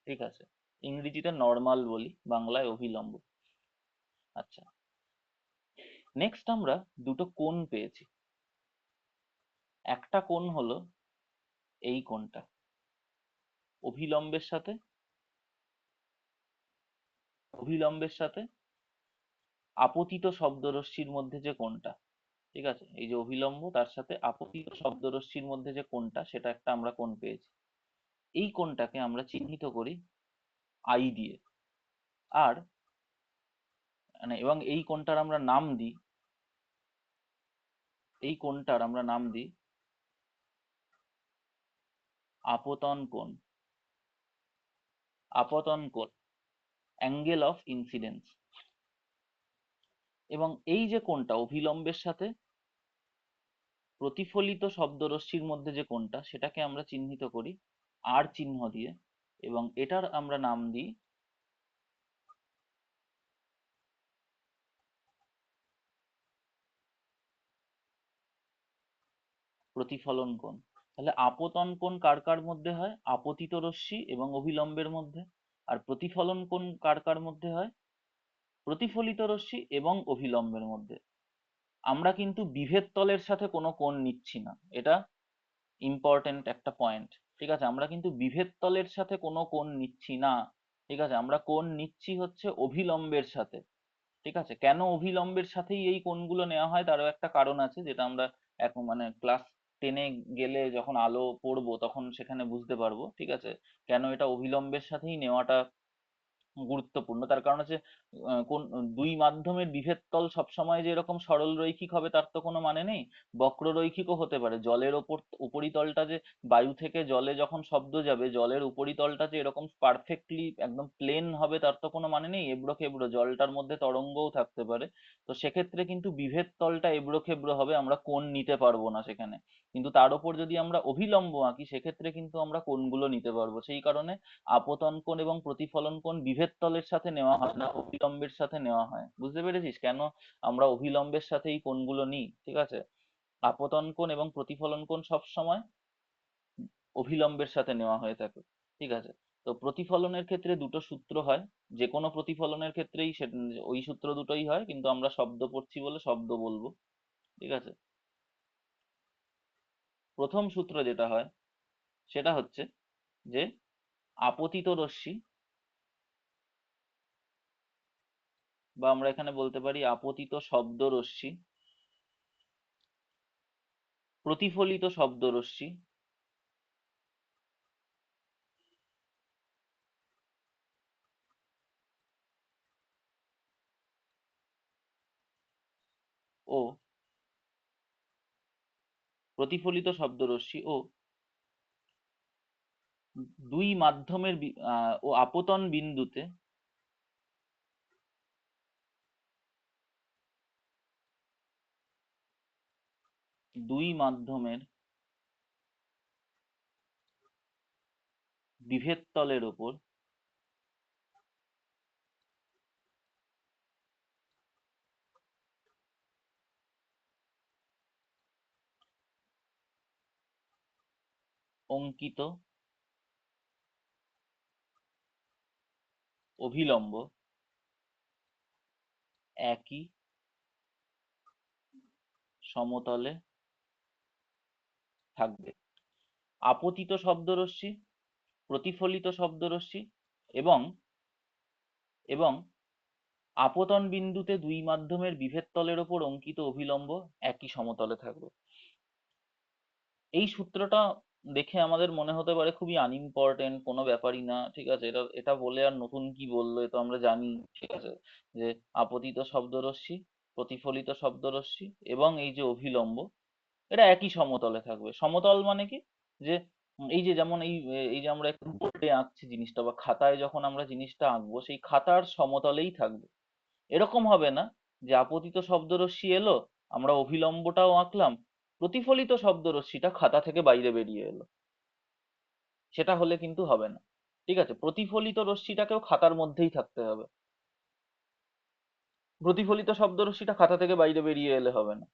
ঠিক আছে। ইংরেজিতে নর্মাল বলি, বাংলায় অভিলম্ব। আচ্ছা, নেক্সট আমরা দুটো কোণ পেয়েছি। একটা কোণ হলো এই কোণটা, অভিলম্বের সাথে, অভিলম্বের সাথে আপতিত শব্দরশ্মির মধ্যে যে কোণটা, ঠিক আছে, এই যে অভিলম্ব তার সাথে আপতিত শব্দরশ্মির মধ্যে যে কোণটা, সেটা একটা আমরা কোণ পেয়েছি। এই কোণটাকে আমরা চিহ্নিত করি আই দিয়ে। আর মানে এবং এই কোণটার আমরা নাম দিই, এই কোণটার আমরা নাম দিই আপতন কোণ, আপতন কোণ, অ্যাঙ্গেল অফ ইনসিডেন্স। এবং এই যে কোণটা অভিলম্বের সাথে প্রতিফলিত শব্দরশ্মির মধ্যে যে কোণটা, সেটাকে আমরা চিহ্নিত করি আর চিহ্ন দিয়ে, এবং এটার আমরা নাম দিই প্রতিফলন কোণ। তাহলে আপতন কোণ কার কার মধ্যে হয়, আপতিত রশ্মি এবং অভিলম্বের মধ্যে। আর প্রতিফলন কোণ কার কার মধ্যে হয়, প্রতিফলিত রশ্মি এবং অভিলম্বের মধ্যে। আমরা কিন্তু বিভেদ তলের সাথে কোনো কোণ নিচ্ছি না, এটা ইম্পর্টেন্ট একটা পয়েন্ট, ঠিক আছে। আমরা কিন্তু বিভেদ তলের সাথে কোনো কোণ নিচ্ছি না, ঠিক আছে। আমরা কোণ নিচ্ছি হচ্ছে অভিলম্বের সাথে, ঠিক আছে। কেন অভিলম্বের সাথেই এই কোণগুলো নেওয়া হয়, তারও একটা কারণ আছে, যেটা আমরা এখন মানে ক্লাস টেনে গেলে যখন আলো পড়বো তখন সেখানে বুঝতে পারবো, ঠিক আছে, কেন এটা অভিলম্বের সাথেই নেওয়াটা গুরুত্বপূর্ণ। তার কারণ হচ্ছে কোন দুই মাধ্যমের বিভেদ তল সবসময় যে এরকম সরল রৈখিক হবে তার তো কোনো মানে নেই। বক্ররৈখিকও হতে পারে। জলের ওপর উপরিতলটা যে বায়ু থেকে জলে যখন শব্দ যাবে, জলের উপরিতলটা যে এরকম পারফেক্টলি একদম প্লেন হবে তার তো কোনো মানে নেই। এবড়ো খেবড়ো, জলটার মধ্যে তরঙ্গও থাকতে পারে। তো সেক্ষেত্রে কিন্তু বিভেদ তলটা এবড়ো খেবড়ো হবে, আমরা কোণ নিতে পারবো না সেখানে। কিন্তু তার উপর যদি আমরা অভিলম্ব আঁকি সেক্ষেত্রে কিন্তু আমরা কোণগুলো নিতে পারবো। সেই কারণে আপতন কোণ এবং প্রতিফলন কোণ বিভেদ তলের সাথে নেওয়া হয় না, অভিলম্বের সাথে নেওয়া হয়। বুঝতে পেরেছিস কেন আমরা অভিলম্বের সাথে এই কোণগুলো নিই? ঠিক আছে। আপতন কোণ এবং প্রতিফলন কোণ সব সময় অভিলম্বের সাথে নেওয়া হয়ে থাকে। ঠিক আছে। তো প্রতিফলনের ক্ষেত্রে দুটো সূত্র হয়। যে কোনো প্রতিফলনের ক্ষেত্রেই ওই সূত্র দুটোই হয়, কিন্তু আমরা শব্দ পড়ছি বলে শব্দ বলবো। ঠিক আছে। প্রথম সূত্র যেটা হয় সেটা হচ্ছে যে আপতিত রশ্মি, বা আমরা এখানে বলতে পারি আপতিত শব্দরশ্মি, প্রতিফলিত শব্দরশ্মি ও প্রতিফলিত শব্দরশ্মি ও দুই মাধ্যমের ও আপতন বিন্দুতে দুই মাধ্যমের বিভেদ তলের ওপর অঙ্কিত অভিলম্ব একই সমতলে থাকবে। আপতিত শব্দরশ্মি, প্রতিফলিত শব্দরশ্মি এবং এবং আপতন বিন্দুতে দুই মাধ্যমের বিভেদ তলের ওপর অঙ্কিত অভিলম্ব একই সমতলে থাকবে। এই সূত্রটা দেখে আমাদের মনে হতে পারে খুবই আনইম্পর্টেন্ট, কোনো ব্যাপারই না। ঠিক আছে, এটা এটা বলে আর নতুন কি বললো, এ তো আমরা জানি। ঠিক আছে, যে আপতিত শব্দরশ্মি, প্রতিফলিত শব্দরশ্মি এবং এই যে অভিলম্ব, এটা একই সমতলে থাকবে। সমতল মানে কি, যে এই যে যেমন এই যে আমরা একটু বোর্ডে আঁকছি জিনিসটা, বা খাতায় যখন আমরা জিনিসটা আঁকবো, সেই খাতার সমতলেই থাকবে। এরকম হবে না যে আপতিত শব্দরশ্মি এলো, আমরা অভিলম্বটাও আঁকলাম, প্রতিফলিত শব্দরশ্মিটা খাতা থেকে বাইরে বেরিয়ে এলো। সেটা হলে কিন্তু হবে না। ঠিক আছে, প্রতিফলিত রশ্মিটাকেও খাতার মধ্যেই থাকতে হবে। প্রতিফলিত শব্দরশ্মিটা খাতা থেকে বাইরে বেরিয়ে এলে হবে না।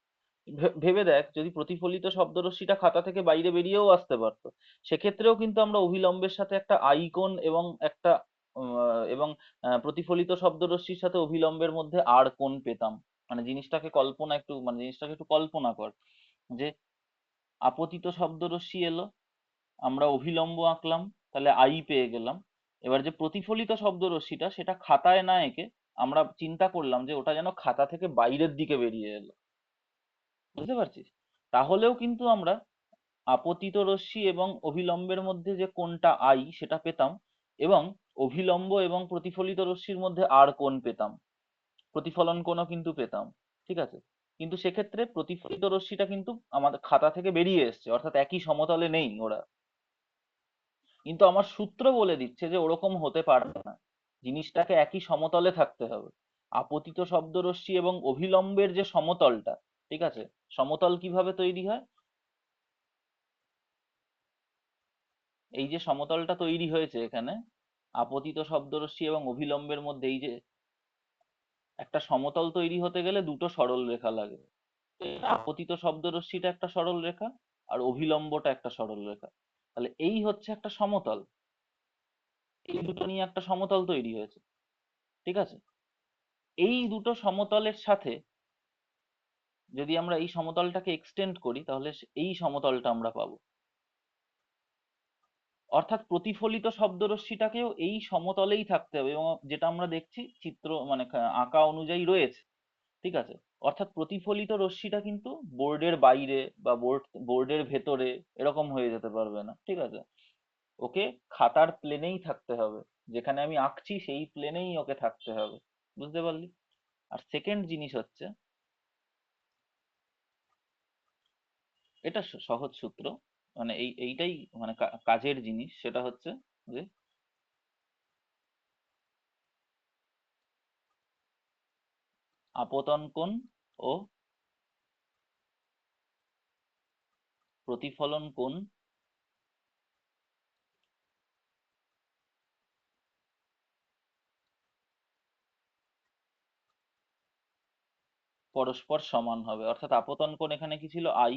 ভেবে দেখ, যদি প্রতিফলিত শব্দরশ্মিটা খাতা থেকে বাইরে বেরিয়েও আসতে পারতো, সেক্ষেত্রেও কিন্তু আমরা অভিলম্বের সাথে একটা আইকন এবং একটা এবং প্রতিফলিত শব্দরশ্মির সাথে অভিলম্বের মধ্যে আর কোণ পেতাম। মানে জিনিসটাকে কল্পনা একটু, মানে জিনিসটাকে একটু কল্পনা কর, যে আপতিত শব্দরশ্মি এলো, আমরা অভিলম্ব আঁকলাম, তাহলে আই পেয়ে গেলাম। এবার যে প্রতিফলিত শব্দরশ্মিটা, সেটা খাতায় না এঁকে আমরা চিন্তা করলাম যে ওটা যেন খাতা থেকে বাইরের দিকে বেরিয়ে এলো। বুঝতে পারছিস? তাহলেও কিন্তু আমরা আপতিত রশ্মি এবং অভিলম্বের মধ্যে যে কোণটা আই সেটা পেতাম, এবং অভিলম্ব এবং প্রতিফলিত রশ্মির মধ্যে আর কোণ পেতাম, প্রতিফলন কোণও কিন্তু পেতাম। ঠিক আছে, কিন্তু সেক্ষেত্রে প্রতিফলিত রশ্মিটা কিন্তু আমাদের খাতা থেকে বেরিয়ে এসছে, অর্থাৎ একই সমতলে নেই ওরা। কিন্তু আমার সূত্র বলে দিচ্ছে যে ওরকম হতে পারবে না, জিনিসটাকে একই সমতলে থাকতে হবে। আপতিত শব্দরশ্মি এবং অভিলম্বের যে সমতলটা, ঠিক আছে, সমতল কিভাবে তৈরি হয়? এই যে সমতলটা তৈরি হয়েছে এখানে, আপতিত শব্দরশ্মি এবং অভিলম্বের মধ্যে এই যে একটা সমতল তৈরি হতে গেলে দুটো সরল রেখা লাগে। আপতিত শব্দরশ্মিটা একটা সরল রেখা, আর অভিলম্বটা একটা সরল রেখা। তাহলে এই হচ্ছে একটা সমতল, এই দুটো নিয়ে একটা সমতল তৈরি হয়েছে। ঠিক আছে, এই দুটো সমতলের সাথে যদি আমরা এই সমতলটাকে এক্সটেন্ড করি, তাহলে এই সমতলটা আমরা পাবো। অর্থাৎ প্রতিফলিত শব্দরশ্মিটাকেও এই সমতলেই থাকতে হবে, এবং যেটা আমরা দেখছি চিত্র মানে আঁকা অনুযায়ী রয়েছে। ঠিক আছে, অর্থাৎ প্রতিফলিত রশ্মিটা কিন্তু বোর্ডের বাইরে বা বোর্ডের ভেতরে এরকম হয়ে যেতে পারবে না। ঠিক আছে, ওকে খাতার প্লেনেই থাকতে হবে। যেখানে আমি আঁকছি সেই প্লেনেই ওকে থাকতে হবে। বুঝতে পারলি? আর সেকেন্ড জিনিস হচ্ছে, এটা সহজ সূত্র, মানে এইটাই মানে কাজের জিনিস, সেটা হচ্ছে যে আপতন কোণ ও প্রতিফলন কোণ পরস্পর সমান হবে। অর্থাৎ আপতন কোণ এখানে কি ছিল, আই,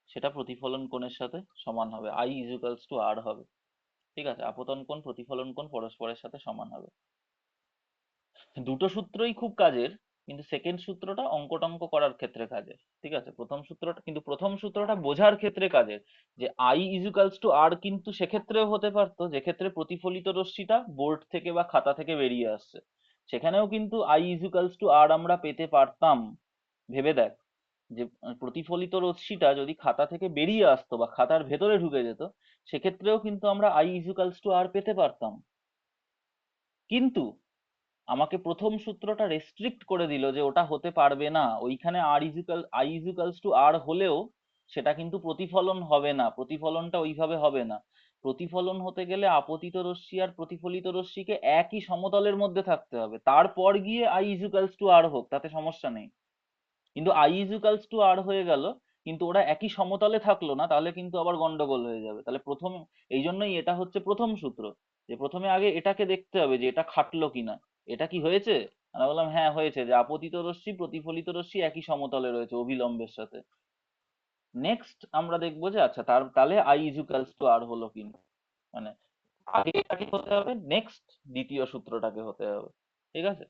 সেটা প্রতিফলন কোণের সাথে সমান হবে, আই ইজুকালস টু আর হবে। ঠিক আছে, আপতন কোণ প্রতিফলন কোণ পরস্পরের সাথে সমান হবে। দুটো সূত্রই খুব কাজের, কিন্তু সেকেন্ড সূত্রটা অঙ্ক টঙ্ক করার ক্ষেত্রে কাজের। ঠিক আছে, প্রথম সূত্রটা কিন্তু, প্রথম সূত্রটা বোঝার ক্ষেত্রে কাজের। যে আই ইজুকালস টু আর কিন্তু সেক্ষেত্রেও হতে পারতো যে ক্ষেত্রে প্রতিফলিত রশ্মিটা বোর্ড থেকে বা খাতা থেকে বেরিয়ে আসছে, সেখানেও কিন্তু আই ইজুকালস টু আর আমরা পেতে পারতাম। ভেবে দেখ, যে প্রতিফলিত রশ্মিটা যদি খাতা থেকে বেরিয়ে আসতো বা খাতার ভেতরে ঢুকে যেত, সেক্ষেত্রেও কিন্তু আমরা আই ইজুকালস টু আর পেতে পারতাম। কিন্তু আমাকে প্রথম সূত্রটা রেস্ট্রিক্ট করে দিল যে ওটা হতে পারবে না, ওইখানে আই ইজুকালস টু আর হলেও সেটা কিন্তু প্রতিফলন হবে না, প্রতিফলনটা ওইভাবে হবে না। প্রতিফলন হতে গেলে আপতিত রশ্মি আর প্রতিফলিত রশ্মিকে একই সমতলের মধ্যে থাকতে হবে, তারপর গিয়ে আই ইজুকালস টু আর হোক, তাতে সমস্যা নেই। কিন্তু আই ইজুকালস টু আর হয়ে গেল, কিন্তু ওরা একই সমতলে থাকলো না, তাহলে কিন্তু আবার গন্ডগোল হয়ে যাবে। তাহলে প্রথম, এই জন্যই এটা হচ্ছে প্রথম সূত্র, যে প্রথমে আগে এটাকে দেখতে হবে যে এটা খাটলো কিনা, এটা কি হয়েছে। আমরা বললাম হ্যাঁ হয়েছে, যে আপতিত রশ্মি প্রতিফলিত রশ্মি একই সমতলে রয়েছে অভিলম্বের সাথে। নেক্সট আমরা দেখবো যে আচ্ছা তাহলে আই ইজুকালস টু আর হলো কিনা, মানে আগে এটাকে হতে হবে, নেক্সট দ্বিতীয় সূত্রটাকে হতে হবে। ঠিক আছে,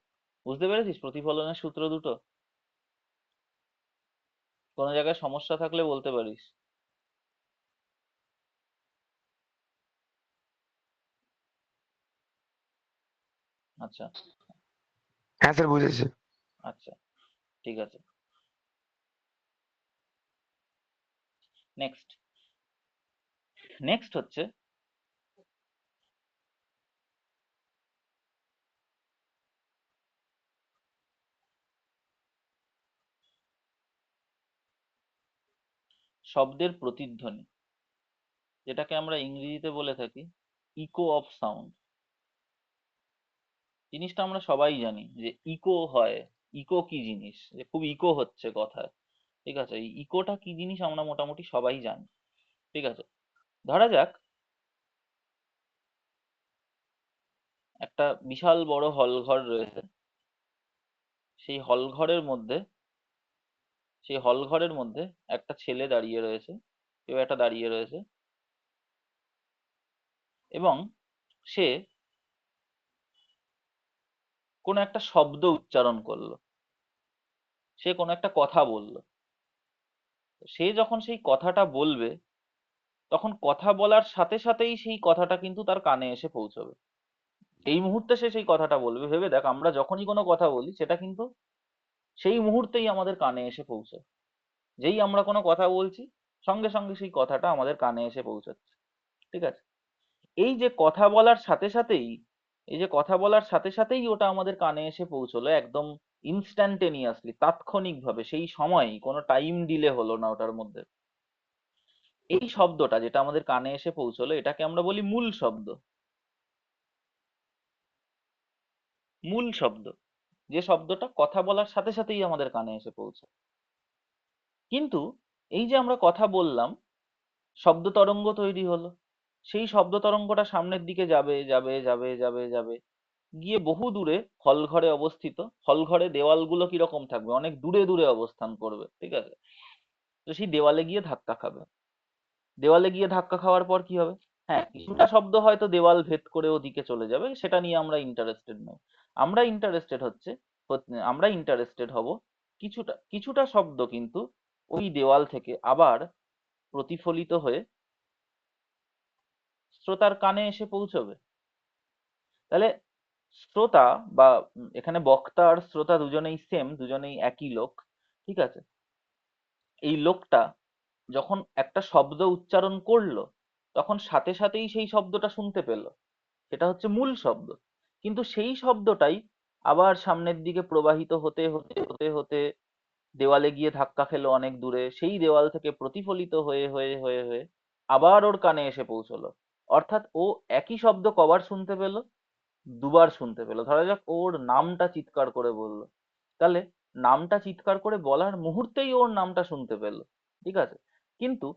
বুঝতে পেরেছিস প্রতিফলনের সূত্র দুটো? কোনো জায়গায় সমস্যা থাকলে বলতে পারিস। আচ্ছা। হ্যাঁ স্যার, বুঝেছি। আচ্ছা, ঠিক আছে। নেক্সট, নেক্সট হচ্ছে শব্দের প্রতিধ্বনি, যেটাকে আমরা ইংরেজিতে বলে থাকি ইকো অফ সাউন্ড। জিনিসটা আমরা সবাই জানি যে ইকো হয়। ইকো কি জিনিস, যে খুব ইকো হচ্ছে কথায়। ঠিক আছে, এই ইকোটা কি জিনিস আমরা মোটামুটি সবাই জানি। ঠিক আছে, ধরা যাক একটা বিশাল বড় হল ঘর রয়েছে। সেই হল ঘরের মধ্যে, সেই হল ঘরের মধ্যে একটা ছেলে দাঁড়িয়ে রয়েছে, কেউ একটা দাঁড়িয়ে রয়েছে, এবং সে কোনো একটা শব্দ উচ্চারণ করলো, সে কোনো একটা কথা বলল। সে যখন সেই কথাটা বলবে, তখন কথা বলার সাথে সাথেই সেই কথাটা কিন্তু তার কানে এসে পৌঁছবে। এই মুহূর্তে সে সেই কথাটা বলবে। ভেবে দেখ, আমরা যখনই কোনো কথা বলি সেটা কিন্তু সেই মুহূর্তেই আমাদের কানে এসে পৌঁছায়। যেই আমরা কোনো কথা বলছি, সঙ্গে সঙ্গে সেই কথাটা আমাদের কানে এসে পৌঁছাচ্ছে। ঠিক আছে, এই যে কথা বলার সাথে সাথেই, এই যে কথা বলার সাথে সাথেই ওটা আমাদের কানে এসে পৌঁছলো একদম ইনস্ট্যান্টেনিয়াসলি, তাৎক্ষণিকভাবে, সেই সময়ই, কোনো টাইম ডিলে হলো না ওটার মধ্যে। এই শব্দটা যেটা আমাদের কানে এসে পৌঁছলো, এটাকে আমরা বলি মূল শব্দ। মূল শব্দ, যে শব্দটা কথা বলার সাথে সাথেই আমাদের কানে এসে পৌঁছায়। কিন্তু এই যে আমরা কথা বললাম, শব্দ তরঙ্গ তৈরি হলো, সেই শব্দ তরঙ্গটা সামনের দিকে যাবে যাবে যাবে যাবে যাবে, গিয়ে বহু দূরে হল ঘরে অবস্থিত। হল ঘরে দেওয়ালগুলো কিরকম থাকবে, অনেক দূরে দূরে অবস্থান করবে। ঠিক আছে, তো সেই দেওয়ালে গিয়ে ধাক্কা খাবে। দেওয়ালে গিয়ে ধাক্কা খাওয়ার পর কি হবে? হ্যাঁ, কিছুটা শব্দ হয়তো দেওয়াল ভেদ করে ওদিকে চলে যাবে, সেটা নিয়ে আমরা ইন্টারেস্টেড নই। আমরা ইন্টারেস্টেড হচ্ছে, আমরা ইন্টারেস্টেড হব কিছুটা কিছুটা শব্দ কিন্তু ওই দেওয়াল থেকে আবার প্রতিফলিত হয়ে শ্রোতার কানে এসে পৌঁছবে। তাহলে শ্রোতা বা এখানে বক্তা আর শ্রোতা দুজনেই সেম, দুজনেই একই লোক। ঠিক আছে, এই লোকটা যখন একটা শব্দ উচ্চারণ করলো, তখন সাথে সাথেই সেই শব্দটা শুনতে পেল। সেটা হচ্ছে মূল শব্দ। কিন্তু সেই শব্দটাই আবার সামনের দিকে প্রবাহিত হতে হতে হতে হতে দেওয়ালে গিয়ে ধাক্কা খেলো অনেক দূরে, সেই দেওয়াল থেকে প্রতিফলিত হয়ে হয়ে হয়ে হয়ে আবার ওর কানে এসে পৌঁছলো। অর্থাৎ ও একই শব্দ কবার শুনতে পেলো? দুবার শুনতে পেলো। ধরা যাক ওর নামটা চিৎকার করে বললো, তাহলে নামটা চিৎকার করে বলার মুহূর্তেই ওর নামটা শুনতে পেলো, ঠিক আছে? কিন্তু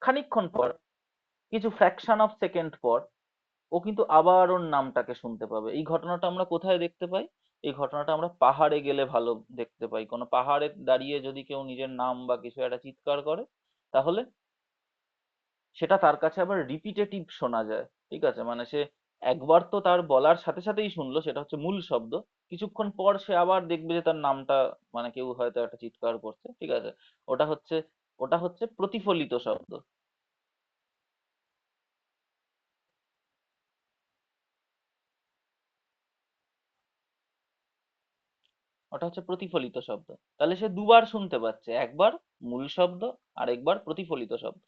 খানিকক্ষণ পর, কিছু ফ্র্যাকশন অফ সেকেন্ড পর, ও কিন্তু আবার ওর নামটাকে শুনতে পাবে। এই ঘটনাটা আমরা কোথায় দেখতে পাই? এই ঘটনাটা আমরা পাহাড়ে গেলে ভালো দেখতে পাই। কোনো পাহাড়ে দাঁড়িয়ে যদি কেউ নিজের নাম বা কিছু একটা চিৎকার করে, তাহলে সেটা তার কাছে আবার রিপিটেটিভ শোনা যায়। ঠিক আছে, মানে সে একবার তো তার বলার সাথে সাথেই শুনলো, সেটা হচ্ছে মূল শব্দ। কিছুক্ষণ পর সে আবার দেখবে যে তার নামটা, মানে কেউ হয়তো একটা চিৎকার করছে, ঠিক আছে? ওটা হচ্ছে ওটা হচ্ছে প্রতিফলিত শব্দ। ওটা হচ্ছে প্রতিফলিত শব্দ। তাহলে সে দুবার শুনতে পাচ্ছে, একবার মূল শব্দ, আর একবার প্রতিফলিত শব্দ।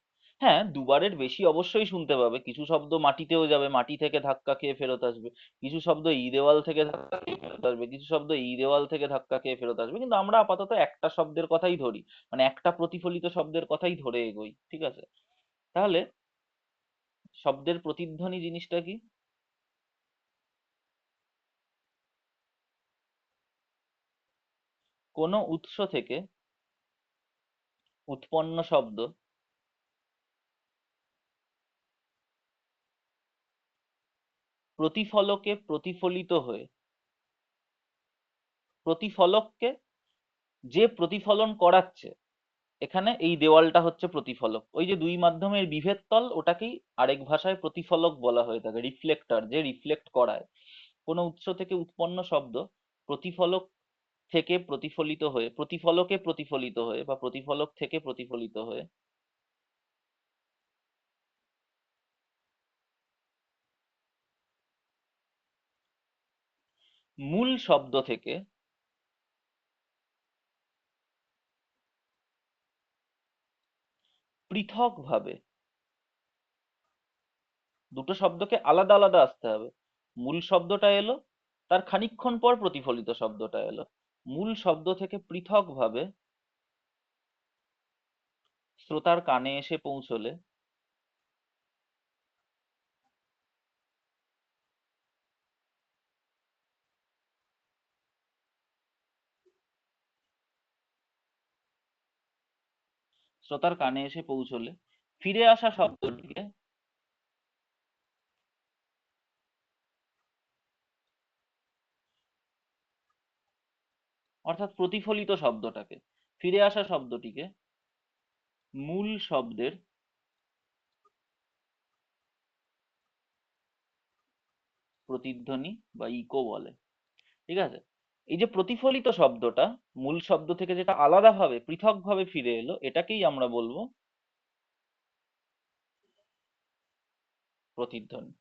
হ্যাঁ, দুবারের বেশি অবশ্যই শুনতে পাবে। কিছু শব্দ মাটিতেও যাবে, মাটি থেকে ধাক্কা খেয়ে ফেরত আসবে। কিছু শব্দ এই দেওয়াল থেকে ধাক্কা খেয়ে ফেরত আসবে, কিছু শব্দ এই দেওয়াল থেকে ধাক্কা খেয়ে ফেরত আসবে। কিন্তু আমরা আপাতত একটা শব্দের কথাই ধরি, মানে একটা প্রতিফলিত শব্দের কথাই ধরে এগোই, ঠিক আছে? তাহলে শব্দের প্রতিধ্বনি জিনিসটা কি? কোনো উৎস থেকে উৎপন্ন শব্দ প্রতিফলকে প্রতিফলিত হয়ে, প্রতিফলককে যে প্রতিফলন করাচ্ছে, এখানে এই দেওয়ালটা হচ্ছে প্রতিফলক। ওই যে দুই মাধ্যমের বিভেদ তল, ওটাকেই আরেক ভাষায় প্রতিফলক বলা হয়ে থাকে। রিফ্লেক্টর, যে রিফ্লেক্ট করায়। কোনো উৎস থেকে উৎপন্ন শব্দ প্রতিফলক থেকে প্রতিফলিত হয়ে, প্রতিফলকে প্রতিফলিত হয়ে, বা প্রতিফলক থেকে প্রতিফলিত হয়ে মূল শব্দ থেকে পৃথকভাবে, দুটো শব্দকে আলাদা আলাদা আসতে হবে। মূল শব্দটা এলো, তার খানিকক্ষণ পর প্রতিফলিত শব্দটা এলো। মূল শব্দ থেকে পৃথকভাবে শ্রোতার কানে এসে পৌঁছলে শ্রোতার কানে এসে পৌঁছলে ফিরে আসা শব্দটিকে, অর্থাৎ প্রতিফলিত শব্দটাকে, ফিরে আসা শব্দটিকে মূল শব্দের প্রতিধ্বনি বা ইকো বলে। ঠিক আছে? এই যে প্রতিফলিত শব্দটা মূল শব্দ থেকে যেটা আলাদাভাবে পৃথকভাবে ফিরে এলো, এটাকেই আমরা বলবো প্রতিধ্বনি।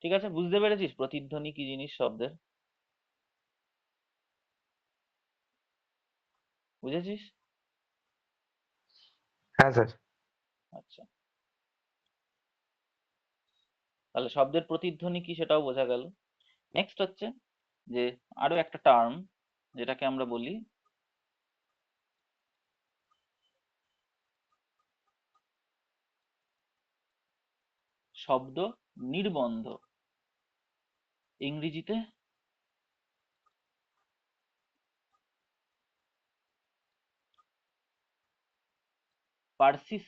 ঠিক আছে, বুঝতে পেরেছিস প্রতিধ্বনি কি জিনিস শব্দের? বুঝেছিস? হ্যাঁ স্যার। আচ্ছা, তাহলে শব্দের প্রতিধ্বনি কি সেটাও বোঝা গেল। নেক্সট হচ্ছে যে আরো একটা টার্ম, যেটাকে আমরা বলি শব্দ নির্বন্ধ। ইংরেজিতে পারসিস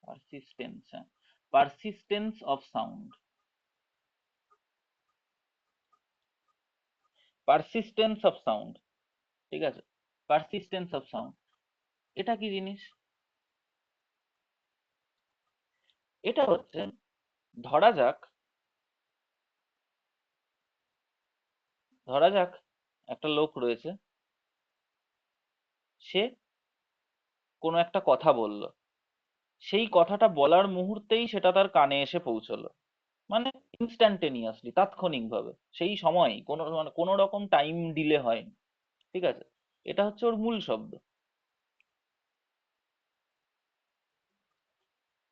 পারসিস্টেন্স, হ্যাঁ, persistence of sound. Persistence of sound, ঠিক আছে? পারসিস্টেন্স অফ সাউন্ড, এটা কি জিনিস? এটা হচ্ছে, ধরা যাক ধরা যাক একটা লোক রয়েছে, সে কোনো একটা কথা বলল, সেই কথাটা বলার মুহূর্তেই সেটা তার কানে এসে পৌঁছলো। মানে ইনস্ট্যান্টেনিয়াসলি, তাৎক্ষণিকভাবে, সেই সময়ই, কোনো মানে কোনো রকম টাইম ডিলে হয়নি। ঠিক আছে? এটা হচ্ছে ওর মূল শব্দ।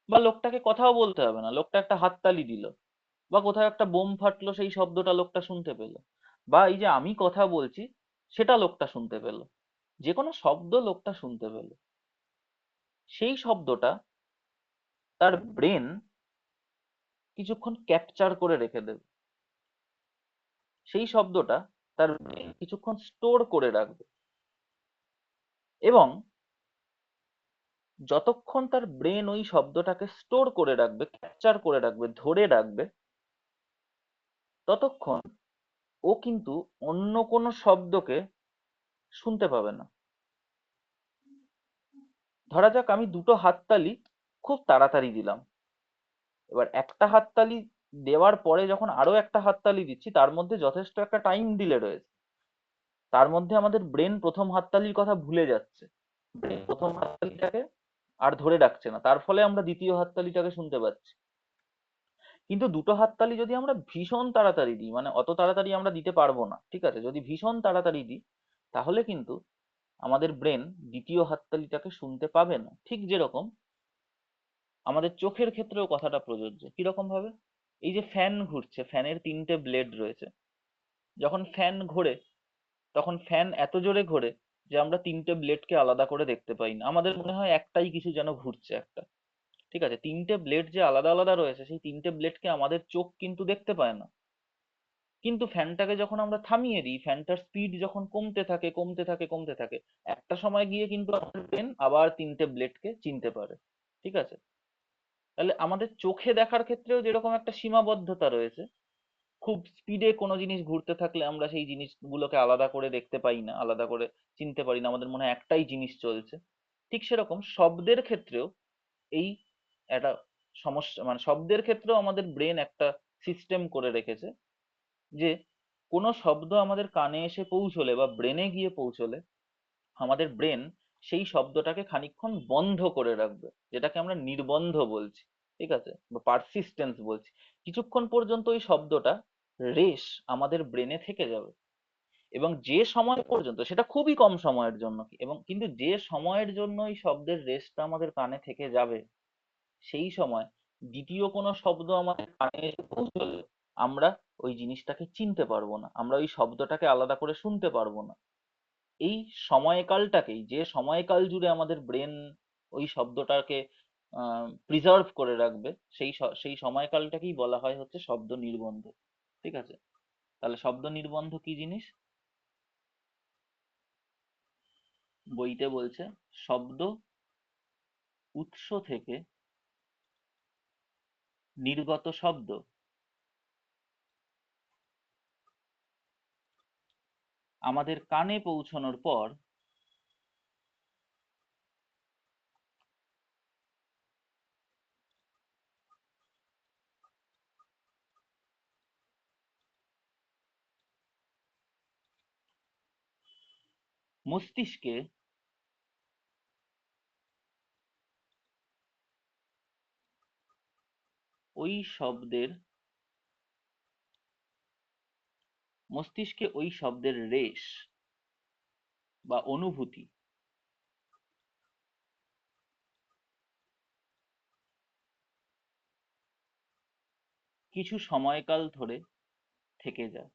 বা লোকটাকে কথাও বলতে হবে না, লোকটা একটা হাততালি দিল, বা কোথাও একটা বোম ফাটলো সেই শব্দটা লোকটা শুনতে পেলো, বা এই যে আমি কথা বলছি সেটা লোকটা শুনতে পেলো, যে কোনো শব্দ লোকটা শুনতে পেলো, সেই শব্দটা তার ব্রেন কিছুক্ষণ ক্যাপচার করে রেখে দেবে, সেই শব্দটা তার brain কিছুক্ষণ স্টোর করে রাখবে, এবং যতক্ষণ তার ব্রেন ওই শব্দটাকে স্টোর করে রাখবে, ক্যাপচার করে রাখবে, ধরে রাখবে, ততক্ষণ ও কিন্তু অন্য কোনো শব্দকে শুনতে পাবে না। ধরা যাক আমি দুটো হাততালি খুব তাড়াতাড়ি দিলাম, এবার একটা হাততালি দেওয়ার পরে যখন আরো একটা হাততালি দিচ্ছি তার মধ্যে যথেষ্ট একটা টাইম ডিলে রয়েছে, তার মধ্যে আমাদের ব্রেন প্রথম হাততালির কথা ভুলে যাচ্ছে, brain প্রথম হাততালিটাকে আর ধরে রাখছে না, তার ফলে আমরা দ্বিতীয় হাততালিটাকে শুনতে পাচ্ছি। কিন্তু দুটো হাততালি যদি আমরা ভীষণ তাড়াতাড়ি দিই, মানে অত তাড়াতাড়ি আমরা দিতে পারবো না, ঠিক আছে, যদি ভীষণ তাড়াতাড়ি দিই তাহলে কিন্তু আমাদের ব্রেন দ্বিতীয় হাততালিটাকে শুনতে পাবে না। ঠিক যেরকম আমাদের চোখের ক্ষেত্রেও কথাটা প্রযোজ্য। কিরকম ভাবে? এই যে ফ্যান ঘুরছে, ফ্যানের তিনটে ব্লেড রয়েছে, যখন ফ্যান ঘোরে তখন ফ্যান এত জোরে ঘোরে যে আমরা তিনটে ব্লেডকে আলাদা করে দেখতে পাই না, আমাদের মনে হয় একটাই কিছু যেন ঘুরছে একটা, ঠিক আছে, তিনটে ব্লেড যে আলাদা আলাদা রয়েছে সেই তিনটে ব্লেডকে আমাদের চোখ কিন্তু দেখতে পায় না। কিন্তু ফ্যানটাকে যখন আমরা থামিয়ে দিই, ফ্যানটার স্পিড যখন কমতে থাকে কমতে থাকে কমতে থাকে, একটা সময় গিয়ে কিন্তু আমাদের ব্রেন আবার তিনটে ব্লেডকে চিনতে পারে, ঠিক আছে। তাহলে আমাদের চোখে দেখার ক্ষেত্রেও যেরকম একটা সীমাবদ্ধতা রয়েছে, খুব স্পিডে কোনো জিনিস ঘুরতে থাকলে আমরা সেই জিনিসগুলোকে আলাদা করে দেখতে পাই না, আলাদা করে চিনতে পারি না, আমাদের মনে হয় একটাই জিনিস চলছে। ঠিক সেরকম শব্দের ক্ষেত্রেও এই একটা সমস্যা, মানে শব্দের ক্ষেত্রেও আমাদের ব্রেন একটা সিস্টেম করে রেখেছে যে কোনো শব্দ আমাদের কানে এসে পৌঁছলে বা ব্রেনে গিয়ে পৌঁছলে আমাদের ব্রেন সেই শব্দটাকে খানিকক্ষণ বন্ধ করে রাখবে, যেটাকে আমরা নির্বন্ধ বলছি, ঠিক আছে, বা পারসিস্টেন্স বলছি। কিছুক্ষণ পর্যন্ত ওই শব্দটা রেশ আমাদের ব্রেনে থেকে যাবে, এবং যে সময় পর্যন্ত, সেটা খুবই কম সময়ের জন্য, এবং কিন্তু যে সময়ের জন্য ওই শব্দের রেশটা আমাদের কানে থেকে যাবে, সেই সময় দ্বিতীয় কোনো শব্দ আমাদের কানে এসে পৌঁছলে আমরা ওই জিনিসটাকে চিনতে পারবো না, আমরা ওই শব্দটাকে আলাদা করে শুনতে পারবো না। এই সময়কালটাকেই, যে সময়কাল জুড়ে আমাদের ব্রেন ওই শব্দটাকে প্রিজার্ভ করে রাখবে, সেই সময়কালটাকেই বলা হয় হচ্ছে শব্দ নির্বন্ধ, ঠিক আছে। তাহলে শব্দ নির্বন্ধ কি জিনিস? বইতে বলছে শব্দ উৎস থেকে নির্গত শব্দ আমাদের কানে পৌঁছানোর পর মস্তিষ্কে ওই শব্দের ওই শব্দের রেশ বা অনুভূতি কিছু সময়কাল ধরে থেকে যায়,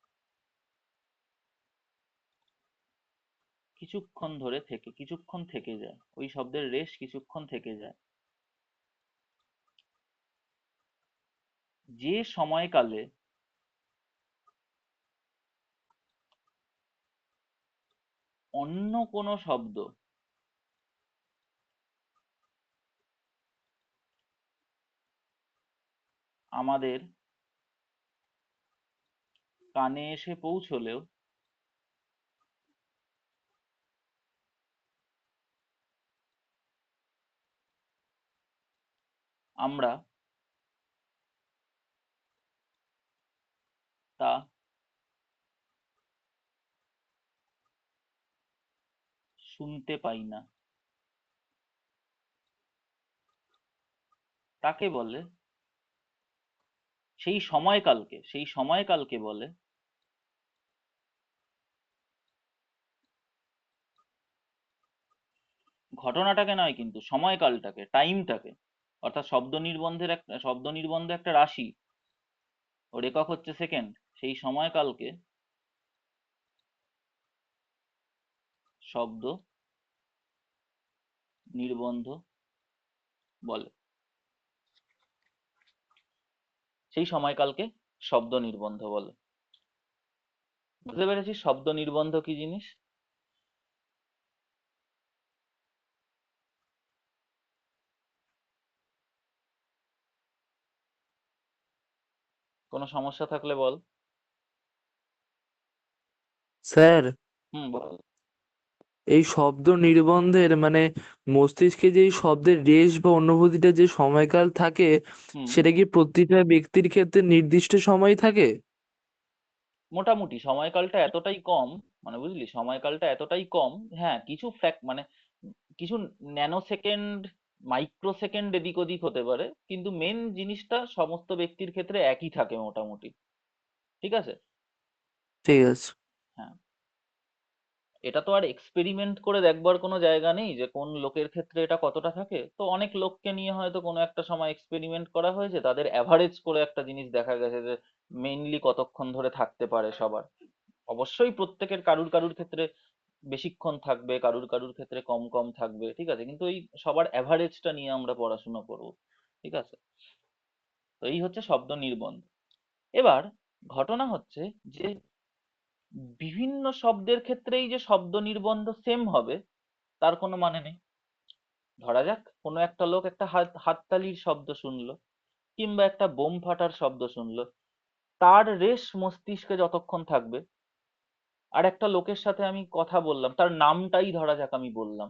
কিছুক্ষণ থেকে যায়, ওই শব্দের রেশ কিছুক্ষণ থেকে যায়। যে সময়কালে অন্য কোনো শব্দ আমাদের কানে এসে পৌঁছলেও আমরা তা শুনতে পাই না, তাকে বলে, সেই সময়কালকে বলে ঘটনাটাকে নয়, কিন্তু সময়কালটাকে, টাইমটাকে, অর্থাৎ শব্দ নির্বন্ধ একটা রাশি, ওর একক হচ্ছে সেকেন্ড। সেই সময়কালকে শব্দ নির্বন্ধ বলে। সেই সময়কালকে শব্দ নির্বন্ধ বলে। বুঝতে পেরেছি শব্দ নির্বন্ধ কি জিনিস? কোনো সমস্যা থাকলে বল। স্যার, বল। এই শব্দ নির্বন্ধের মানে মস্তিষ্কে যে এই শব্দের রেশ বা অনুভূতিটা যে সময়কাল থাকে, হুম। সেটা কি প্রতিটা ব্যক্তির ক্ষেত্রে নির্দিষ্ট সময় থাকে? মোটামুটি সময়কালটা এতটাই কম, মানে বুঝলি সময়কালটা এতটাই কম। হ্যাঁ, কিছু মানে কিছু ন্যানো সেকেন্ড, মাইক্রো সেকেন্ড এদিক ওদিক হতে পারে, কিন্তু মেন জিনিসটা সমস্ত ব্যক্তির ক্ষেত্রে একই থাকে মোটামুটি। ঠিক আছে। ঠিক আছে। হ্যাঁ, এটা তো আর এক্সপেরিমেন্ট করে দেখবার কোনো জায়গা নেই যে কোন লোকের ক্ষেত্রে এটা কতটা থাকে। তো অনেক লোককে নিয়ে হয়তো কোনো একটা সময় এক্সপেরিমেন্ট করা হয়েছে, তাদের অ্যাভারেজ করে একটা জিনিস দেখা গেছে যে মেইনলি কতক্ষণ ধরে থাকতে পারে সবার। অবশ্যই প্রত্যেকের কারুর কারুর ক্ষেত্রে বেশিক্ষণ থাকবে, কারুর কারুর ক্ষেত্রে কম কম থাকবে, ঠিক আছে, কিন্তু এই সবার অ্যাভারেজটা নিয়ে আমরা পড়াশোনা করব। ঠিক আছে। তো এই হচ্ছে শব্দ নির্বন্ধ। এবার ঘটনা হচ্ছে যে বিভিন্ন শব্দের ক্ষেত্রেই যে শব্দ নির্বন্ধ সেম হবে তার কোনো মানে নেই। ধরা যাক কোনো একটা লোক একটা হাততালির শব্দ শুনলো, কিংবা একটা বোম ফাটার শব্দ শুনলো, তার রেশ মস্তিষ্কে যতক্ষণ থাকবে, আর একটা লোকের সাথে আমি কথা বললাম, তার নামটাই ধরা যাক আমি বললাম,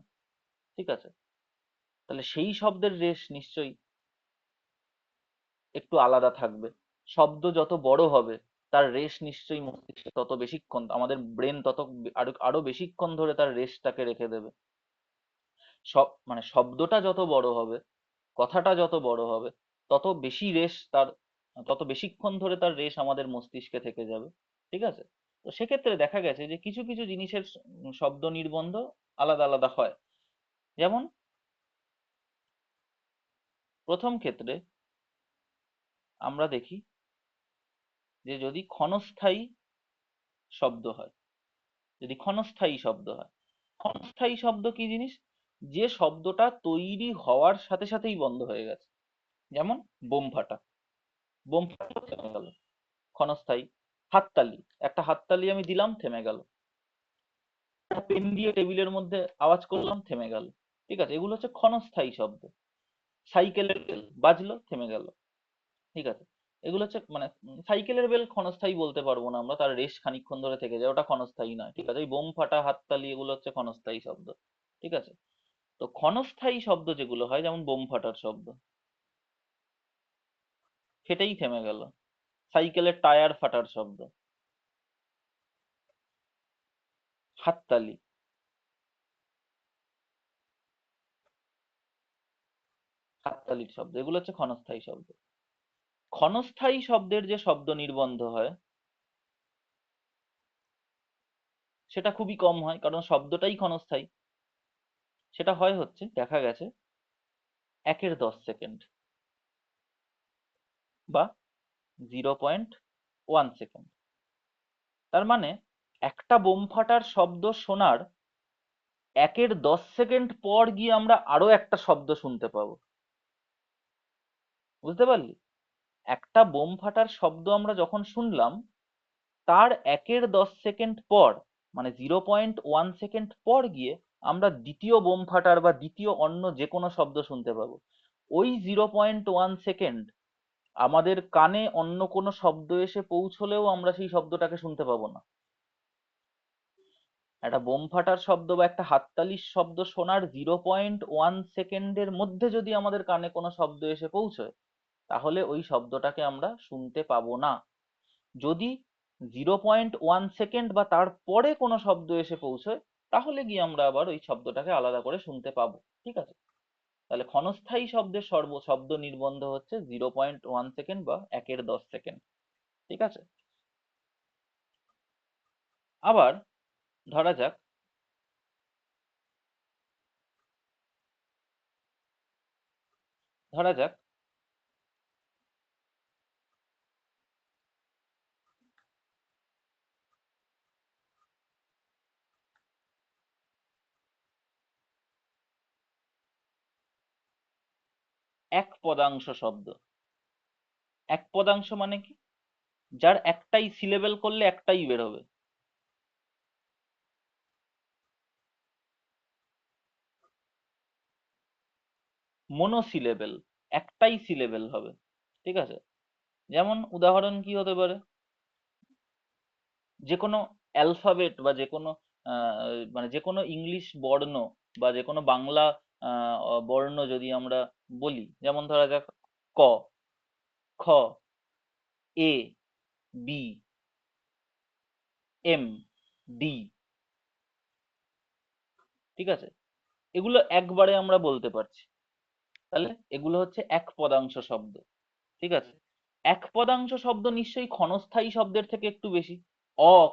ঠিক আছে, তাহলে সেই শব্দের রেশ নিশ্চয়ই একটু আলাদা থাকবে। শব্দ যত বড় হবে তার রেশ নিশ্চয়ই মস্তিষ্কে তত বেশিক্ষণ, আমাদের ব্রেন তত আরো আরো বেশিক্ষণ ধরে তার রেশটাকে রেখে দেবে। মানে শব্দটা যত বড় হবে, কথাটা যত বড় হবে, তত বেশি রেশ তার, তত বেশিক্ষণ ধরে তার রেশ আমাদের মস্তিষ্কে থেকে যাবে। ঠিক আছে। তো সেক্ষেত্রে দেখা গেছে যে কিছু কিছু জিনিসের শব্দ নির্বন্ধ আলাদা আলাদা হয়। যেমন প্রথম ক্ষেত্রে আমরা দেখি যে যদি ক্ষণস্থায়ী শব্দ হয়, যদি ক্ষণস্থায়ী শব্দ হয়, ক্ষণস্থায়ী শব্দ কি জিনিস? যে শব্দটা তৈরি হওয়ার সাথে সাথেই বন্ধ হয়ে গেছে। যেমন বোম ফাটা, বোম ফাটা থেমে গেল, ক্ষণস্থায়ী। হাততালি, একটা হাততালি আমি দিলাম, থেমে গেল। পেন দিয়ে টেবিলের মধ্যে আওয়াজ করলাম, থেমে গেল। ঠিক আছে, এগুলো হচ্ছে ক্ষণস্থায়ী শব্দ। সাইকেলের বেল বাজলো, থেমে গেল। ঠিক আছে, এগুলো হচ্ছে মানে সাইকেলের বেল ক্ষণস্থায়ী বলতে পারবো না আমরা, তার রেশ খানিকক্ষণ ধরে থেকে যায়, ওটা ক্ষণস্থায়ী নয়। ঠিক আছে, ওই বোম ফাটা, হাততালি, এগুলো হচ্ছে ক্ষণস্থায়ী শব্দ। ঠিক আছে। তো ক্ষণস্থায়ী শব্দ যেগুলো হয়, যেমন বোম ফাটার শব্দ, ফেটেই থেমে গেল। সাইকেলের টায়ার ফাটার শব্দ, হাততালি, হাততালির শব্দ, এগুলো হচ্ছে ক্ষণস্থায়ী শব্দ। ক্ষণস্থায়ী শব্দের যে শব্দ নির্বন্ধ হয় সেটা খুবই কম হয়, কারণ শব্দটাই ক্ষণস্থায়ী। সেটা হয় হচ্ছে দেখা গেছে 1/10 সেকেন্ড বা 0.1 সেকেন্ড। তার মানে একটা বোম ফাটার শব্দ শোনার 1/10 সেকেন্ড পর গিয়ে আমরা আরো একটা শব্দ শুনতে পাবো। বুঝতে পারলি? একটা বোম ফাটার শব্দ আমরা যখন শুনলাম, তার 1/10 সেকেন্ড পর, মানে 0.1 সেকেন্ড পর গিয়ে আমরা দ্বিতীয় বোম ফাটার বা দ্বিতীয় অন্য যে কোনো শব্দ শুনতে পাবো। ওই 0.1 সেকেন্ড আমাদের কানে অন্য কোনো শব্দ এসে পৌঁছলেও আমরা সেই শব্দটাকে শুনতে পাবো না। একটা বোম ফাটার শব্দ বা একটা হাততালির শব্দ শোনার 0.1 সেকেন্ডের মধ্যে যদি আমাদের কানে কোনো শব্দ এসে পৌঁছয়, তাহলে ওই শব্দটাকে আমরা শুনতে পাবো না। যদি 0.1 সেকেন্ড বা তারপরে কোনো শব্দ এসে পৌঁছয়, তাহলে গিয়ে আমরা আবার ওই শব্দটাকে আলাদা করে শুনতে পাবো। ঠিক আছে। তাহলে ক্ষণস্থায়ী শব্দের শব্দ নির্বন্ধ হচ্ছে 0.1 সেকেন্ড বা 1/10 সেকেন্ড। ঠিক আছে। আবার ধরা যাক ধরা যাক এক পদাংশ শব্দ। এক পদাংশ মানে কি? যার একটাই সিলেবেল করলে একটাই বেরোবে। মনোসিলেবেল, একটাই সিলেবেল হবে। ঠিক আছে? যেমন উদাহরণ কি হতে পারে? যে কোনো অ্যালফাবেট বা যে কোনো মানে যে কোনো ইংলিশ বর্ণ বা যে কোনো বাংলা বর্ণ যদি আমরা বলি, যেমন ধরা যাক ক, খ, এ, বি, এম, ডি। ঠিক আছে? এগুলো একবারে আমরা বলতে পারছি। তাহলে এগুলো হচ্ছে এক পদাংশ শব্দ। ঠিক আছে? এক পদাংশ শব্দ নিশ্চয়ই ক্ষণস্থায়ী শব্দের থেকে একটু বেশি।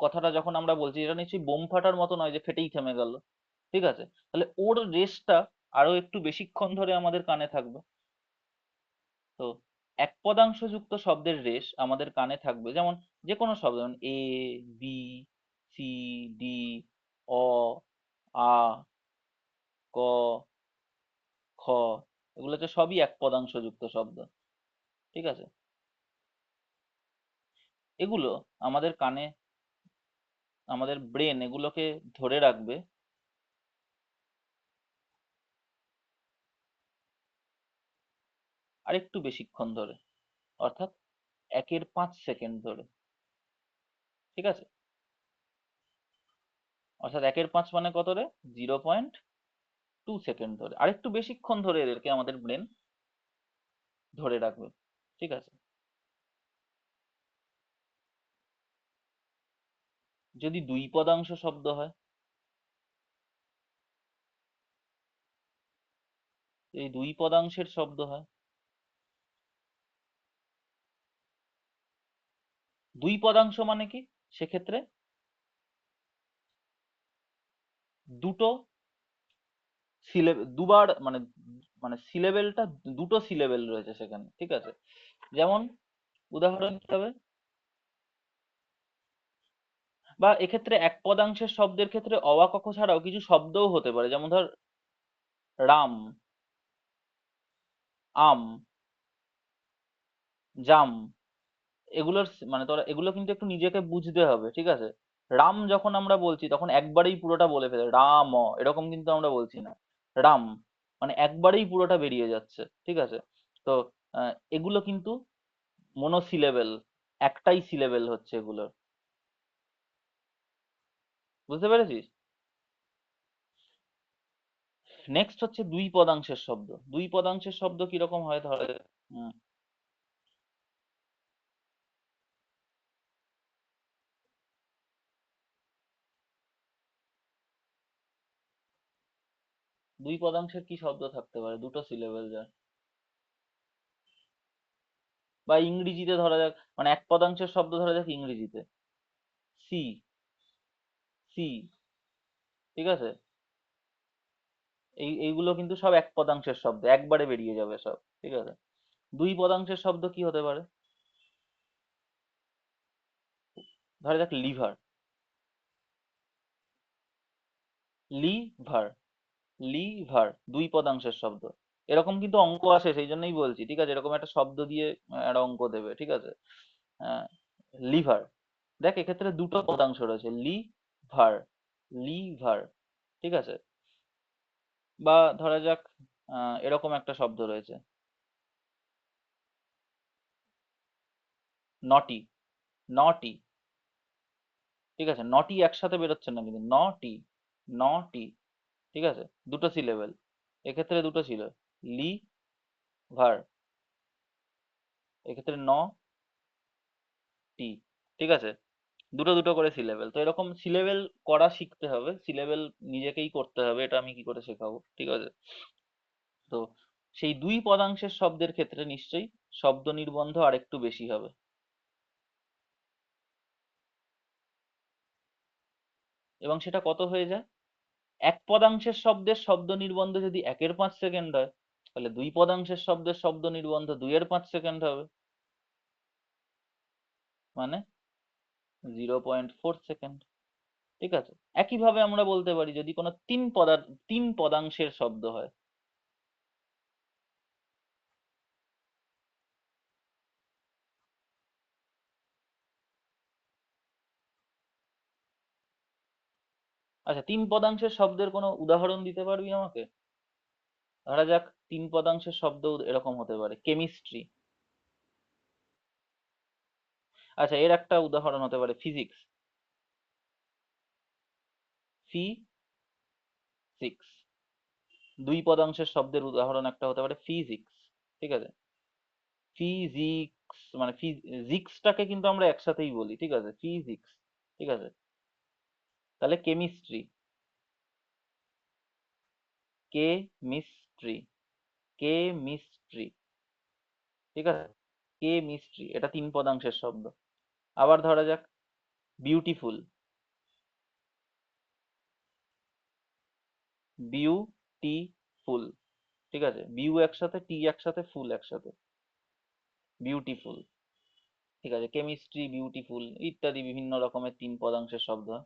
কথাটা যখন আমরা বলছি, এটা নিশ্চয়ই বোম ফাটার মতো নয় যে ফেটেই থেমে গেল। ঠিক আছে? তাহলে ওর রেশটা আরো একটু বেশিক্ষণ ধরে আমাদের কানে থাকবে। তো এক পদাংশ যুক্ত শব্দের রেশ আমাদের কানে থাকবে, যেমন যে কোনো শব্দ, যেমন এ, বি, সি, ডি, অ, আ, ক, খ। এগুলো হচ্ছে সবই এক পদাংশ যুক্ত শব্দ। ঠিক আছে? এগুলো আমাদের কানে, আমাদের ব্রেন এগুলোকে ধরে রাখবে আরেকটু বেশিক্ষণ ধরে, অর্থাৎ 1/5 সেকেন্ড ধরে। ঠিক আছে? অর্থাৎ 1/5 মানে কত রে? 0.2 সেকেন্ড ধরে, আরেকটু বেশিক্ষণ ধরে এদেরকে আমাদের ব্রেন ধরে রাখবে। ঠিক আছে? যদি দুই পদাংশ শব্দ হয়, এই দুই পদাংশের শব্দ হয়, দুই পদাংশ মানে কি? সেক্ষেত্রে দুটো দুবার মানে, মানে সিলেবেলটা, দুটো সিলেবেল রয়েছে সেখানে। ঠিক আছে? যেমন উদাহরণ হিসাবে, বা এক্ষেত্রে এক পদাংশের শব্দের ক্ষেত্রে অ আ ক খ ছাড়াও কিছু শব্দও হতে পারে, যেমন ধর রাম, আম, জাম। এগুলোর মানে তোরা এগুলো কিন্তু একটু নিজেকে বুঝতে হবে। ঠিক আছে? রাম যখন আমরা বলছি তখন একবারেই পুরোটা বলে ফেলে, রাম এরকম কিন্তু আমরা বলছি না। রাম মানে একবারেই পুরোটা বেরিয়ে যাচ্ছে। ঠিক আছে? তো এগুলো কিন্তু মনোসিলেবেল, একটাই সিলেবেল হচ্ছে এগুলোর। বুঝতে পেরেছিস? নেক্সট হচ্ছে দুই পদাংশের শব্দ। দুই পদাংশের শব্দ কিরকম হয় ধরে? হুম, দুই পদাংশের কি শব্দ থাকতে পারে দুটো সিলেবেল যার? বা ইংরেজিতে ধরা যাক, মানে এক পদাংশের শব্দ ধরা যাক ইংরেজিতে, সি, সি। ঠিক আছে? এইগুলো কিন্তু সব এক পদাংশের শব্দ, একবারে বেরিয়ে যাবে সব। ঠিক আছে? দুই পদাংশের শব্দ কি হতে পারে? ধরা যাক লিভার, লিভার, লিভার। দুই পদাংশের শব্দ। এরকম কিন্তু অঙ্ক আসে, সেই জন্যই বলছি। ঠিক আছে? এরকম একটা শব্দ দিয়ে একটা অঙ্ক দেবে। ঠিক আছে? লিভার, দেখ এক্ষেত্রে দুটো পদাংশ রয়েছে, লিভার, লিভার। ঠিক আছে? বা ধরা যাক এরকম একটা শব্দ রয়েছে, নটি, নটি। ঠিক আছে? নটি একসাথে বেরোচ্ছে না কিন্তু, নটি, নটি। ঠিক আছে? দুটো সিলেবেল, এক্ষেত্রে দুটো ছিল, লিভার, এক্ষেত্রে ন টি। ঠিক আছে? দুটো দুটো করে সিলেবেল। তো এরকম সিলেবেল করা শিখতে হবে, সিলেবেল নিজেকেই করতে হবে। এটা আমি কি করে শেখাবো? ঠিক আছে? তো সেই দুই পদাংশের শব্দের ক্ষেত্রে নিশ্চয়ই শব্দ নির্বন্ধ আরেকটু বেশি হবে। এবং সেটা কত হয়ে যায়? এক পদাংশের শব্দের শব্দ নির্বন্ধ যদি 1/5 সেকেন্ড হয়, তাহলে দুই পদাংশের শব্দের শব্দ নির্বন্ধ 2/5 সেকেন্ড হবে, মানে 0.4 সেকেন্ড। ঠিক আছে, একইভাবে আমরা বলতে পারি যদি কোনো তিন পদাংশের শব্দ হয়, আচ্ছা তিন পদাংশের শব্দের কোনো উদাহরণ দিতে পারবি আমাকে? ধরা যাক তিন পদাংশের শব্দ এরকম হতে পারে কেমিস্ট্রি। আচ্ছা এর একটা উদাহরণ হতে পারে ফিজিক্স, ফিজিক্স। দুই পদাংশের শব্দের উদাহরণ একটা হতে পারে ফিজিক্স। ঠিক আছে, ফিজিক্স মানে ফিজিক্সটাকে কিন্তু আমরা একসাথেই বলি, ঠিক আছে, ফিজিক্স। ঠিক আছে, তাহলে কেমিস্ট্রি, কেমিস্ট্রি, কেমিস্ট্রি। ঠিক আছে, কেমিস্ট্রি এটা তিন পদাংশের শব্দ। আবার ধরা যাক বিউটিফুল, বিউটিফুল। ঠিক আছে, বিউ একসাথে, টি একসাথে, ফুল একসাথে, বিউটিফুল। ঠিক আছে, কেমিস্ট্রি, বিউটিফুল ইত্যাদি বিভিন্ন রকমের তিন পদাংশের শব্দ হয়।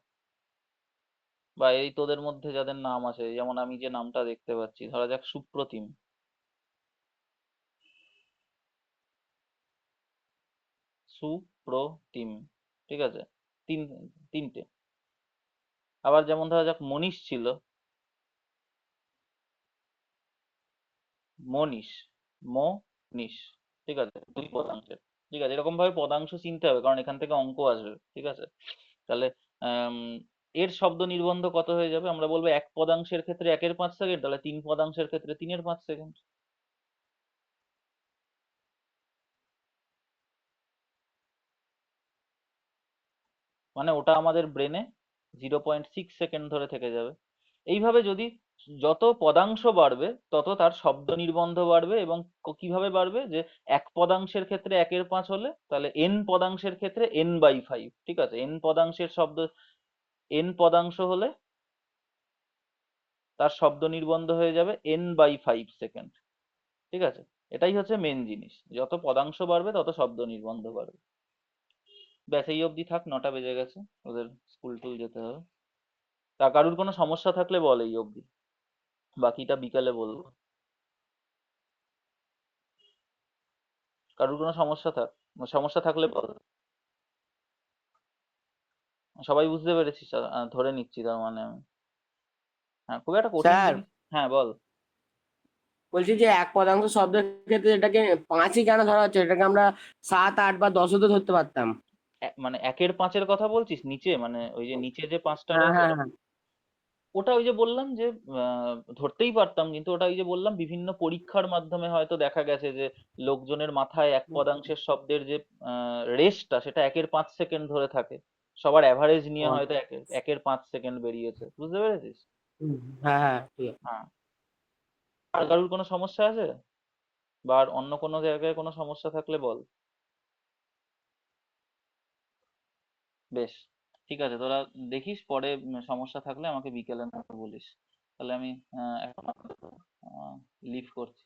বা এই তোদের মধ্যে যাদের নাম আছে, যেমন আমি যে নামটা দেখতে পাচ্ছি, ধরা যাক সুপ্রতিম, সুপ্রতিম। ঠিক আছে, তিন, তিনটে। আবার যেমন ধরা যাক মনীষ ছিল, মনীষ, মনীষ। ঠিক আছে, দুই পদাংশের। ঠিক আছে, এরকম ভাবে পদাংশ চিনতে হবে কারণ এখান থেকে অঙ্ক আসবে। ঠিক আছে, তাহলে আম, এর শব্দ নির্বন্ধ কত হয়ে যাবে? আমরা বলবো এক পদাংশের ক্ষেত্রে 1/5 সেকেন্ড, তাহলে তিন পদাংশের ক্ষেত্রে 3/5 সেকেন্ড। মানে ওটা আমাদের ব্রেনে 0.6 সেকেন্ড ধরে থেকে যাবে। এইভাবে যদি যত পদাংশ বাড়বে তত তার শব্দ নির্বন্ধ বাড়বে। এবং কিভাবে বাড়বে? যে এক পদাংশের ক্ষেত্রে 1/5 হলে তাহলে n পদাংশের ক্ষেত্রে n/5। ঠিক আছে, n পদাংশের শব্দ, n পদাংশ হলে তার শব্দ নির্বন্ধ হয়ে যাবে n/5 সেকেন্ড। ঠিক আছে, এটাই হচ্ছে মেন জিনিস, যত পদাংশ বাড়বে তত শব্দ নির্বন্ধ বাড়বে। ব্যাস এই অবধি থাক, 9টা বেজে গেছে, ওদের স্কুল টুল যেতে হবে। তা কারুর কোনো সমস্যা থাকলে বল এই অবধি, বাকিটা বিকালে বলবো। কারুর কোনো সমস্যা থাকলে বল। সবাই বুঝতে পেরেছিস? ধরে নিচ্ছি তার মানে আমি। হ্যাঁ, খুব একটা কঠিন স্যার, জিনিস। হ্যাঁ বল। বলছি যে এক পদাংশ শব্দের ক্ষেত্রে এটাকে 5ই কেন ধরা হচ্ছে? এটাকে আমরা 7, 8 বা 10ও তো ধরতে পারতাম। মানে 1/5 কথা বলছিস নিচে, মানে ওই যে নিচে যে পাঁচটা হ্যাঁ, রয়েছে হ্যাঁ, ওটা? হ্যাঁ। ওটা ওই যে বললাম যে ধরতেই পারতাম, কিন্তু ওটা ওই যে বললাম বিভিন্ন পরীক্ষার মাধ্যমে হয়তো দেখা গেছে যে লোকজনের মাথায় এক পদাংশের শব্দের যে রেশটা সেটা 1/5 সেকেন্ড ধরে থাকে। সবার অ্যাভারেজ নিয়ে ও, হয়তো 1/5 সেকেন্ড বেরিয়েছে, বুঝতে পেরেছিস? হুম, হ্যাঁ, হ্যাঁ, ঠিক আছে। হ্যাঁ। আর কারোর কোনো সমস্যা আছে? বা আর অন্য কোনো জায়গায় কোনো সমস্যা থাকলে বল। বেশ, ঠিক আছে, তোরা দেখিস পরে সমস্যা থাকলে আমাকে বিকেলে না বলিস। তাহলে আমি এখন লিভ করছি।